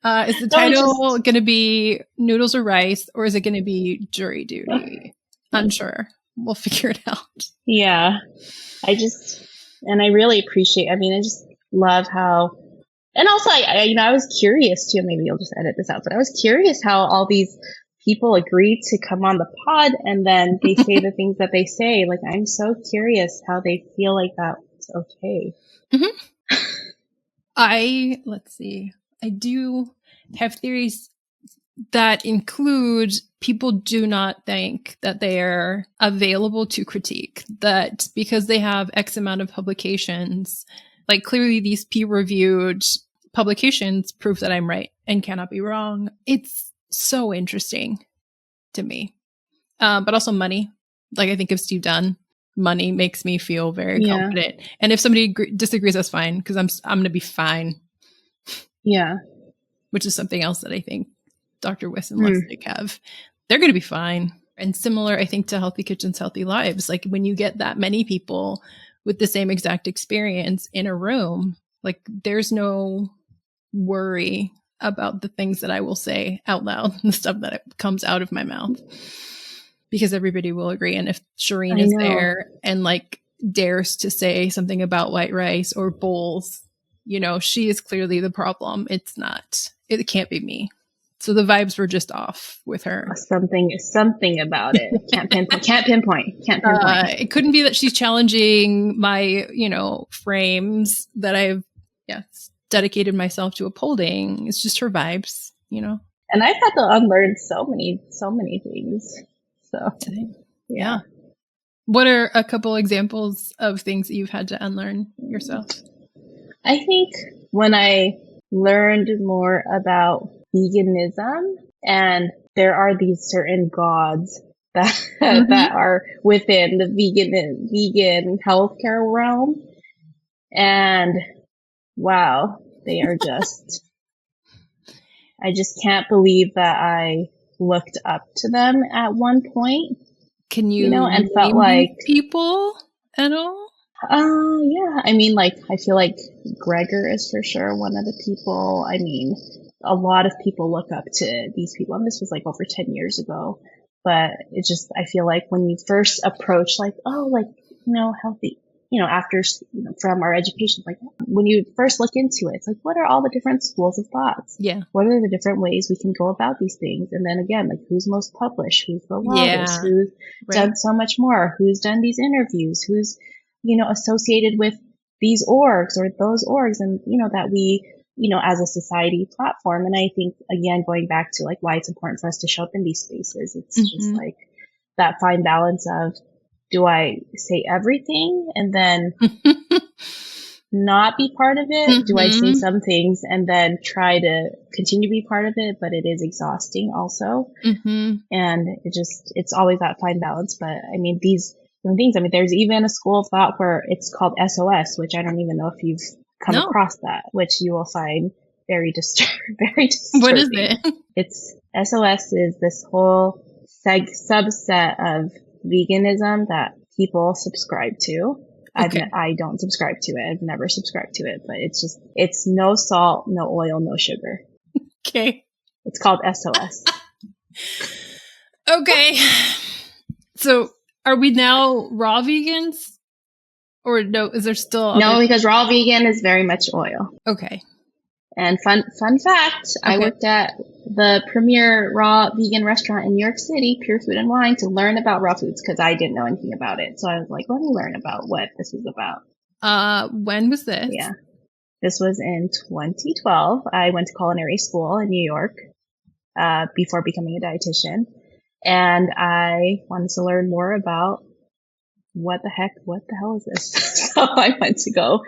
Is the title going to be Noodles or Rice, or is it going to be Jury Duty? Unsure. We'll figure it out. Yeah. I really appreciate, I just love how, and also I was curious too, maybe you'll just edit this out, but I was curious how all these people agree to come on the pod and then they say the things that they say. Like, I'm so curious how they feel like that's okay. Mm-hmm. Let's see. I do have theories that include people do not think that they are available to critique, that because they have X amount of publications, like clearly these peer-reviewed publications prove that I'm right and cannot be wrong. It's so interesting to me. But also money. Like, I think of Steve Dunn, money makes me feel very confident. And if somebody disagrees, that's fine, because I'm going to be fine. Yeah. Which is something else that I think Dr. Wiss and Lustig have. They're going to be fine. And similar, I think, to Healthy Kitchens, Healthy Lives. Like, when you get that many people with the same exact experience in a room, like, there's no worry about the things that I will say out loud, the stuff that comes out of my mouth, because everybody will agree. And if Sherene is there and like dares to say something about white rice or bowls, she is clearly the problem. It can't be me. So the vibes were just off with her. Something about it. Can't pinpoint. It couldn't be that she's challenging my, frames that I've, dedicated myself to upholding. It's just her vibes, And I've had to unlearn so many things. So yeah. What are a couple examples of things that you've had to unlearn yourself? I think when I learned more about veganism, and there are these certain gods that that are within the vegan healthcare realm, and wow, they are just, I just can't believe that I looked up to them at one point. Can you, and felt like people at all? Yeah. I feel like Gregor is for sure one of the people. A lot of people look up to these people, and this was like over 10 years ago. But it just, I feel like when you first approach, healthy, after, from our education, like when you first look into it, it's like, what are all the different schools of thoughts? Yeah. What are the different ways we can go about these things? And then again, like, who's most published? Who's the longest? Who's done so much more? Who's done these interviews? Who's, associated with these orgs or those orgs? And, that we, as a society platform. And I think, again, going back to like why it's important for us to show up in these spaces, it's just like that fine balance of, do I say everything and then not be part of it? Do I say some things and then try to continue to be part of it, but it is exhausting also? And it's always that fine balance. But these things, there's even a school of thought where it's called SOS, which I don't even know if you've come across that, which you will find very disturbing. What is it? It's SOS is this whole subset of veganism that people subscribe to. Okay. I don't subscribe to it. I've never subscribed to it, but it's no salt, no oil, no sugar. Okay. It's called SOS. Okay. So are we now raw vegans? Or no, is there still... No, because raw vegan is very much oil. Okay. And fun fact, I worked at the premier raw vegan restaurant in New York City, Pure Food and Wine, to learn about raw foods because I didn't know anything about it. So I was like, let me learn about what this was about. When was this? Yeah. This was in 2012. I went to culinary school in New York before becoming a dietitian. And I wanted to learn more about what the hell is this? So I went to go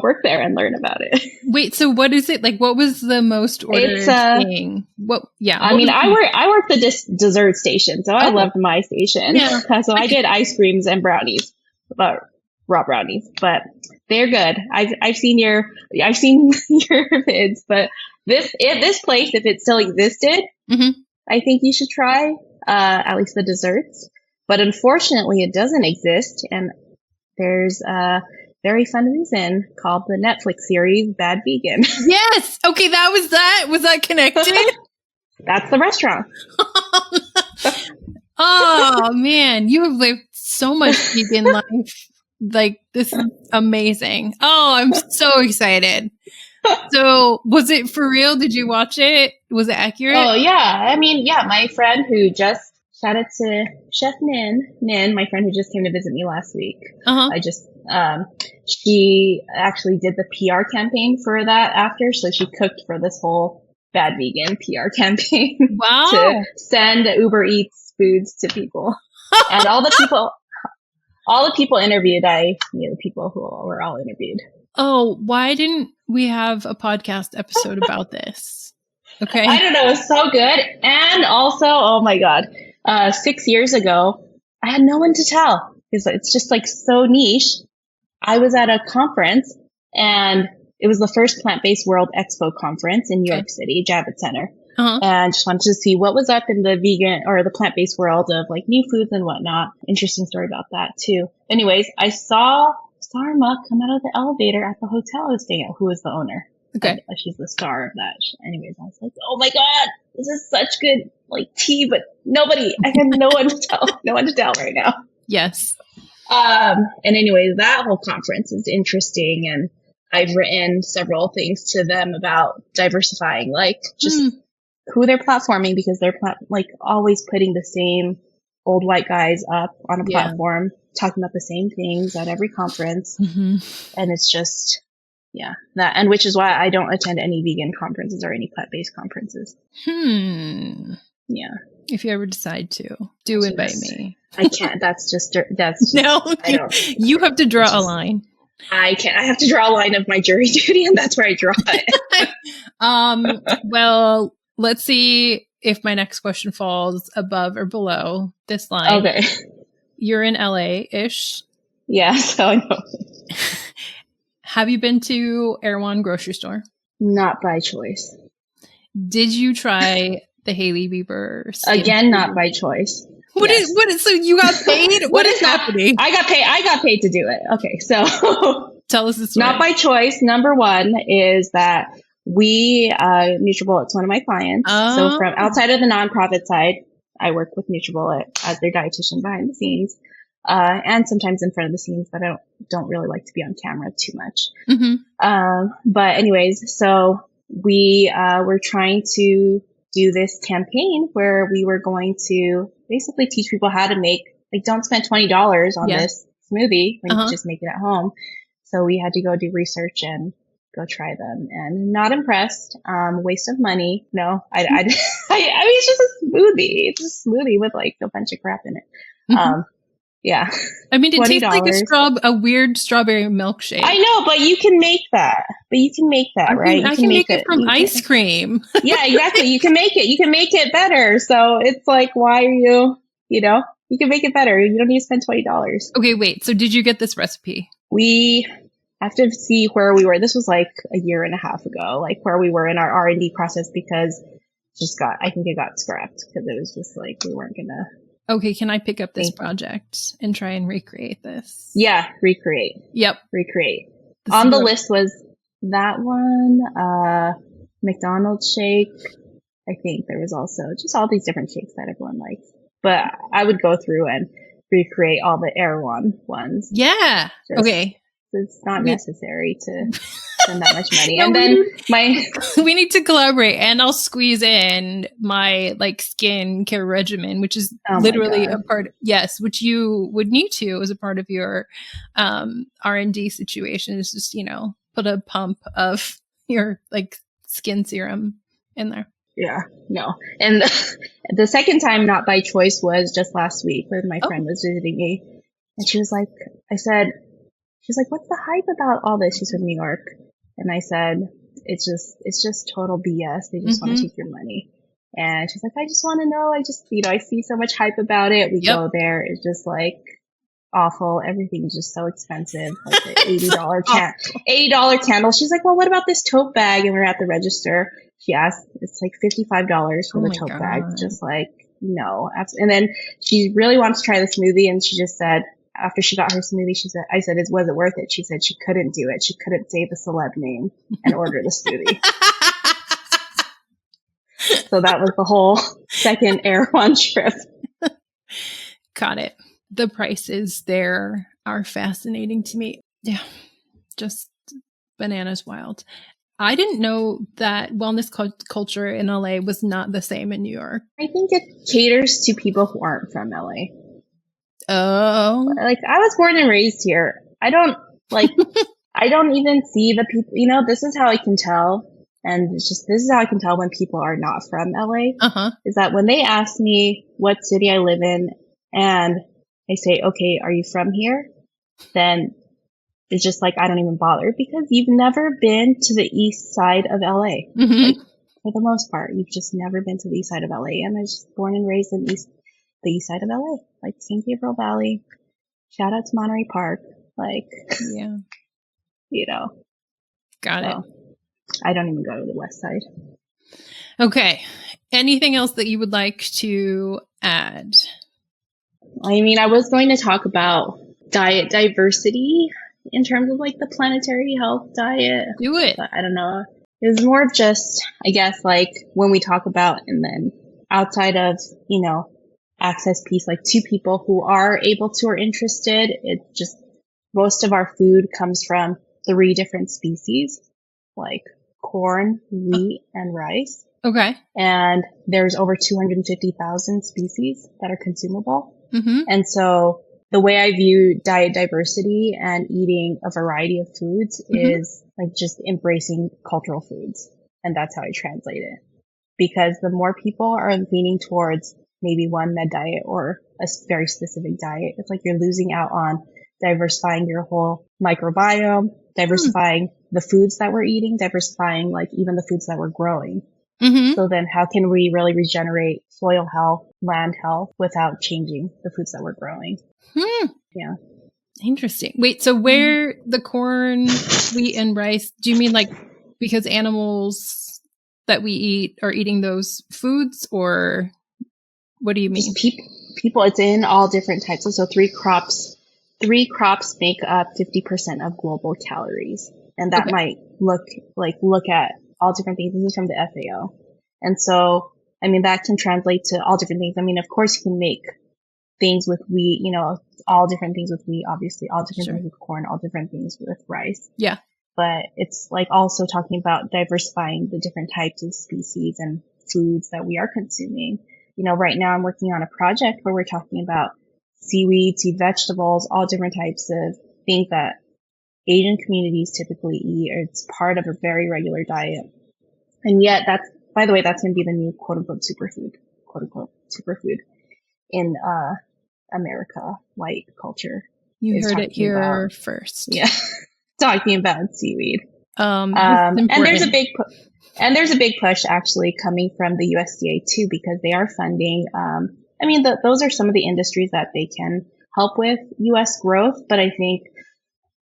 work there and learn about it. Wait, so what is it? Like, what was the most ordered thing? What? Yeah. I mean, I worked the dessert station, so I loved my station. Yeah. So I did ice creams and brownies, raw brownies, but they're good. I've seen your vids, but this place, if it still existed, I think you should try at least the desserts. But unfortunately, it doesn't exist, and there's a very fun reason called the Netflix series Bad Vegan. Yes! Okay, that was that. Was that connected? That's the restaurant. Oh, man. You have lived so much vegan life. Like, this is amazing. Oh, I'm so excited. So, was it for real? Did you watch it? Was it accurate? Oh, yeah. I mean, yeah, my friend who just... Shout out to Chef Nin, my friend who just came to visit me last week. She actually did the PR campaign for that after. So she cooked for this whole Bad Vegan PR campaign. Wow. To send Uber Eats foods to people. And all the people interviewed, I knew the people who were all interviewed. Oh, why didn't we have a podcast episode about this? Okay. I don't know. It was so good. And also, oh my God. 6 years ago, I had no one to tell because it's just like so niche. I was at a conference and it was the first Plant-Based World Expo conference in New York City, Javits Center. And just wanted to see what was up in the vegan or the plant-based world of like new foods and whatnot. Interesting story about that too. Anyways, I saw Sarma come out of the elevator at the hotel I was staying at, who was the owner. Okay. She's the star of that. Anyways, I was like, oh my God, this is such good like tea, but I have no one to tell right now. Yes. And anyways, that whole conference is interesting. And I've written several things to them about diversifying, like just who they're platforming because they're always putting the same old white guys up on a platform, talking about the same things at every conference. And it's just, that, and which is why I don't attend any vegan conferences or any plant-based conferences. Yeah. If you ever decide to, invite me. I can't. That's no. You have to draw a line. I can't. I have to draw a line of my jury duty, and that's where I draw it. Well, let's see if my next question falls above or below this line. Okay. You're in LA-ish. Yeah, so I know. Have you been to Erewhon grocery store? Not by choice. Did you try the Hailey Bieber? Again, not by choice. What is, so you got paid? What is happening? I got paid to do it. Okay. So tell us the story. Not by choice. Number one is that NutriBullet's one of my clients. So from outside of the nonprofit side, I work with NutriBullet as their dietitian behind the scenes. And sometimes in front of the scenes, but I don't really like to be on camera too much. But anyways, so we were trying to do this campaign where we were going to basically teach people how to make, like, don't spend $20 on this smoothie when you can just make it at home. So we had to go do research and go try them, and not impressed. Waste of money. No, I mean, it's just a smoothie. It's a smoothie with like a bunch of crap in it. Yeah. I mean, it tastes like a weird strawberry milkshake. I know, but you can make that. Right? I can make it from ice cream. Yeah, exactly. You can make it. You can make it better. So it's like, why are you can make it better. You don't need to spend $20. Okay, wait. So did you get this recipe? We have to see where we were. This was like a year and a half ago, like where we were in our R&D process, because I think it got scrapped because it was just like, we weren't going to. Okay, can I pick up this project and try and recreate this? Yeah, recreate. Yep. Recreate. On the list was that one, McDonald's shake. I think there was also just all these different shakes that everyone likes. But I would go through and recreate all the Erewhon ones. Yeah. Okay. It's not necessary to spend that much money. No, and then we need to collaborate, and I'll squeeze in my like skin care regimen, which is literally a part, which you would need to as a part of your R&D situation, is just, put a pump of your like skin serum in there. Yeah, no. And the second time, not by choice, was just last week when my friend was visiting me. And she was like, she's like, what's the hype about all this? She's from New York. And I said, it's just total BS. They just want to take your money. And she's like, I just want to know. I see so much hype about it. We go there. It's just like awful. Everything's just so expensive. Like the $80 candle. She's like, well, what about this tote bag? And we're at the register. She asked, it's like $55 for the tote bag. Just like, no. And then she really wants to try the smoothie. And she just said, after she got her smoothie, I said, was it worth it? She said she couldn't do it. She couldn't say the celeb name and order the smoothie. So that was the whole second Air One trip. Got it. The prices there are fascinating to me. Yeah. Just bananas wild. I didn't know that wellness culture in LA was not the same in New York. I think it caters to people who aren't from LA. Oh. Like, I was born and raised here. I don't even see the people, this is how I can tell. And this is how I can tell when people are not from LA. Is that when they ask me what city I live in and I say, okay, are you from here? Then it's just like, I don't even bother, because you've never been to the east side of LA. Like, for the most part, you've just never been to the east side of LA. And I was just born and raised in the east side of LA, like San Gabriel Valley. Shout out to Monterey Park. Like, Got it. I don't even go to the west side. Okay. Anything else that you would like to add? I mean, I was going to talk about diet diversity in terms of like the planetary health diet. Do it. But I don't know. It was more of just, I guess, like when we talk about, and then outside of, access piece, like to people who are able to or interested, it just, most of our food comes from 3 different species, like corn, wheat, and rice. Okay. And there's over 250,000 species that are consumable. And so the way I view diet diversity and eating a variety of foods is like just embracing cultural foods. And that's how I translate it. Because the more people are leaning towards maybe one med diet or a very specific diet, it's like you're losing out on diversifying your whole microbiome, diversifying the foods that we're eating, diversifying like even the foods that we're growing. So then how can we really regenerate soil health, land health without changing the foods that we're growing? Yeah. Interesting. Wait, so where the corn, wheat, and rice, do you mean like because animals that we eat are eating those foods, or what do you mean? People, it's in all different types. So 3 crops make up 50% of global calories. And that might look at all different things. This is from the FAO. And so, I mean, that can translate to all different things. I mean, of course you can make things with wheat, all different things with wheat, obviously, all different things with corn, all different things with rice. Yeah. But it's like also talking about diversifying the different types of species and foods that we are consuming. Right now I'm working on a project where we're talking about seaweed, sea vegetables, all different types of things that Asian communities typically eat. It's part of a very regular diet. And yet by the way, that's going to be the new quote unquote superfood in, America, white culture. You heard it here first. Yeah. Talking about seaweed. And there's a big push actually coming from the USDA too, because they are funding, those are some of the industries that they can help with U.S. growth. But I think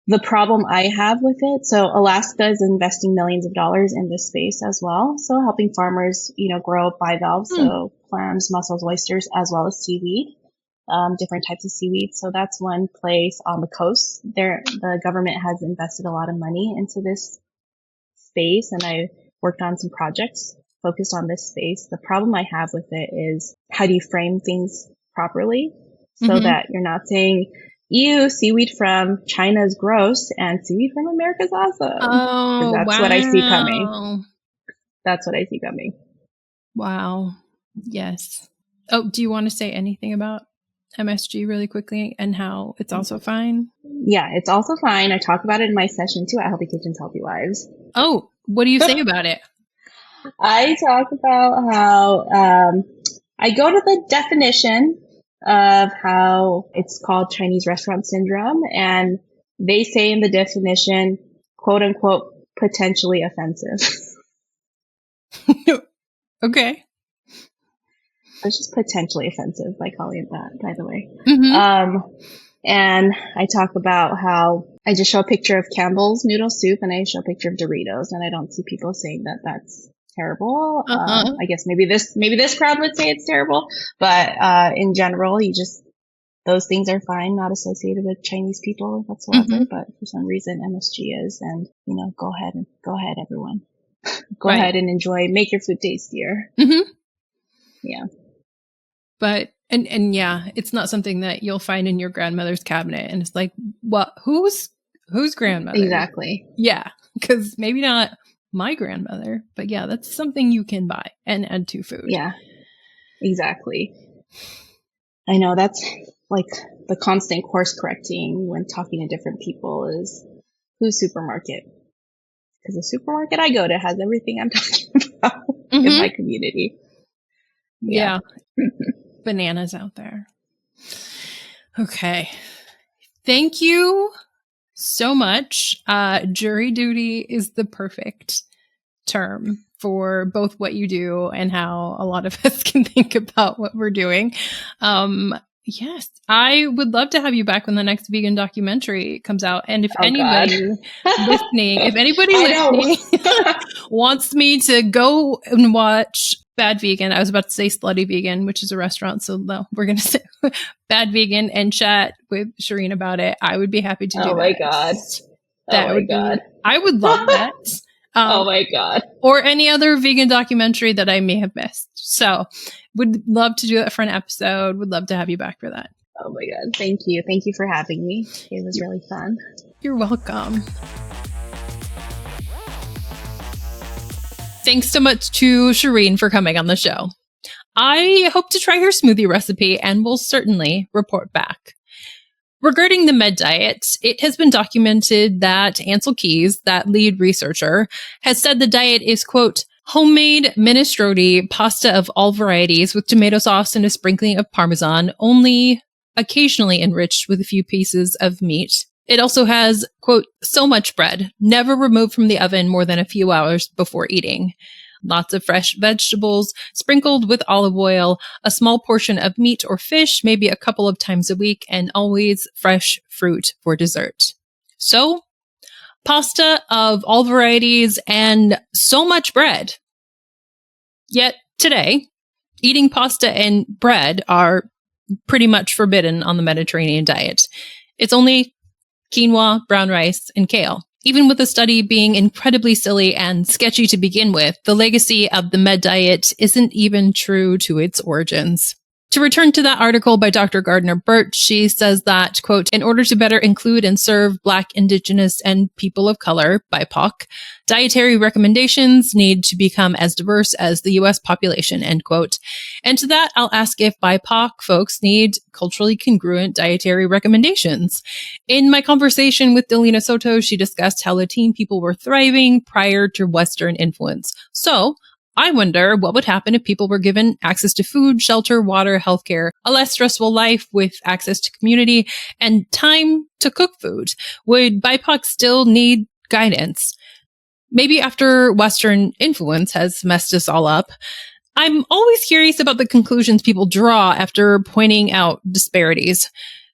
the problem I have with it, so Alaska is investing millions of dollars in this space as well. So helping farmers, grow bivalves, so clams, mussels, oysters, as well as seaweed, different types of seaweed. So that's one place on the coast. The government has invested a lot of money into this space, and I worked on some projects focused on this space. The problem I have with it is how do you frame things properly so that you're not saying ew, seaweed from China is gross and seaweed from America is awesome. Oh, that's wow. what I see coming. That's what I see coming. Wow. Yes. Oh, do you want to say anything about MSG really quickly and how it's also fine? Yeah, it's also fine. I talk about it in my session too at Healthy Kitchens, Healthy Lives. Oh, what do you say about it? I talk about how I go to the definition of how it's called Chinese restaurant syndrome, and they say in the definition, quote unquote, potentially offensive. Okay. It's just potentially offensive by calling it that, by the way. Mm-hmm. And I talk about how I just show a picture of Campbell's noodle soup and I show a picture of Doritos, and I don't see people saying that that's terrible. I guess maybe this crowd would say it's terrible, but in general, those things are fine, not associated with Chinese people whatsoever. But for some reason, MSG is, and go ahead, everyone, go ahead and enjoy, make your food tastier. Mm-hmm. Yeah, but and yeah, it's not something that you'll find in your grandmother's cabinet, and it's like, what? Whose grandmother? Exactly. Yeah, because maybe not my grandmother, but yeah, that's something you can buy and add to food. Yeah, exactly. I know that's like the constant course correcting when talking to different people is whose supermarket, because the supermarket I go to has everything I'm talking about in my community. Yeah. Bananas out there. Okay. Thank you so much. Jury duty is the perfect term for both what you do and how a lot of us can think about what we're doing. Yes, I would love to have you back when the next vegan documentary comes out. And if anybody listening wants me to go and watch Bad Vegan, I was about to say Slutty Vegan, which is a restaurant. So no, we're going to say Bad Vegan and chat with Sherene about it. I would be happy to do that. Oh my God. I would love that. Oh my God. Or any other vegan documentary that I may have missed. So would love to do that for an episode. Would love to have you back for that. Oh my God. Thank you. Thank you for having me. It was really fun. You're welcome. Thanks so much to Sherene for coming on the show. I hope to try her smoothie recipe and will certainly report back. Regarding the MedDiet, it has been documented that Ansel Keys, that lead researcher, has said the diet is, quote, homemade minestrone pasta of all varieties with tomato sauce and a sprinkling of Parmesan, only occasionally enriched with a few pieces of meat. It also has, quote, so much bread, never removed from the oven more than a few hours before eating. Lots of fresh vegetables, sprinkled with olive oil, a small portion of meat or fish, maybe a couple of times a week, and always fresh fruit for dessert. So, pasta of all varieties and so much bread. Yet today, eating pasta and bread are pretty much forbidden on the Mediterranean diet. It's only quinoa, brown rice, and kale. Even with the study being incredibly silly and sketchy to begin with, the legacy of the MedDiet isn't even true to its origins. To return to that article by Dr. Gardner Burt, she says that, quote, in order to better include and serve Black, Indigenous, and people of color, BIPOC, dietary recommendations need to become as diverse as the U.S. population, end quote. And to that, I'll ask if BIPOC folks need culturally congruent dietary recommendations. In my conversation with Delina Soto, she discussed how Latine people were thriving prior to Western influence. So, I wonder what would happen if people were given access to food, shelter, water, healthcare, a less stressful life with access to community, and time to cook food. Would BIPOC still need guidance? Maybe after Western influence has messed us all up. I'm always curious about the conclusions people draw after pointing out disparities.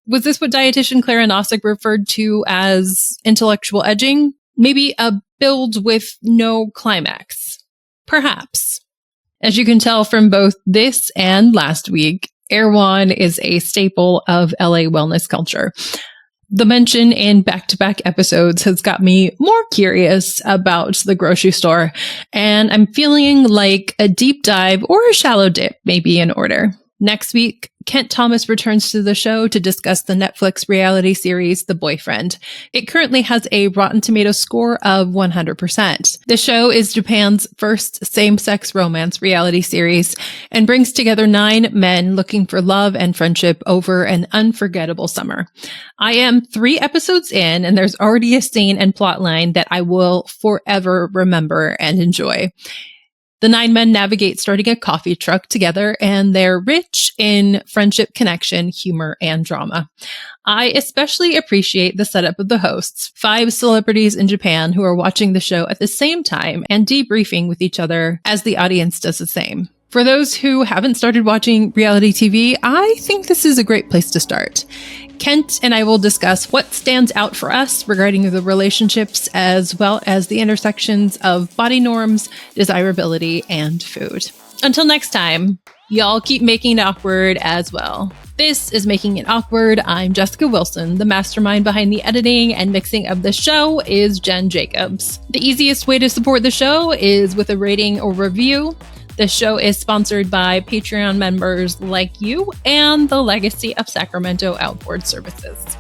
Was this what dietitian Clara Nozick referred to as intellectual edging? Maybe a build with no climax? Perhaps. As you can tell from both this and last week, Erewhon is a staple of LA wellness culture. The mention in back-to-back episodes has got me more curious about the grocery store, and I'm feeling like a deep dive or a shallow dip may be in order. Next week, Kent Thomas returns to the show to discuss the Netflix reality series, The Boyfriend. It currently has a Rotten Tomatoes score of 100%. The show is Japan's first same-sex romance reality series and brings together 9 men looking for love and friendship over an unforgettable summer. I am 3 episodes in, and there's already a scene and plotline that I will forever remember and enjoy. The 9 men navigate starting a coffee truck together, and they're rich in friendship, connection, humor, and drama. I especially appreciate the setup of the hosts, 5 celebrities in Japan who are watching the show at the same time and debriefing with each other as the audience does the same. For those who haven't started watching reality TV, I think this is a great place to start. Kent and I will discuss what stands out for us regarding the relationships, as well as the intersections of body norms, desirability, and food. Until next time, y'all keep making it awkward as well. This is Making It Awkward. I'm Jessica Wilson. The mastermind behind the editing and mixing of the show is Jen Jacobs. The easiest way to support the show is with a rating or review. This show is sponsored by Patreon members like you and the Legacy of Sacramento Outboard Services.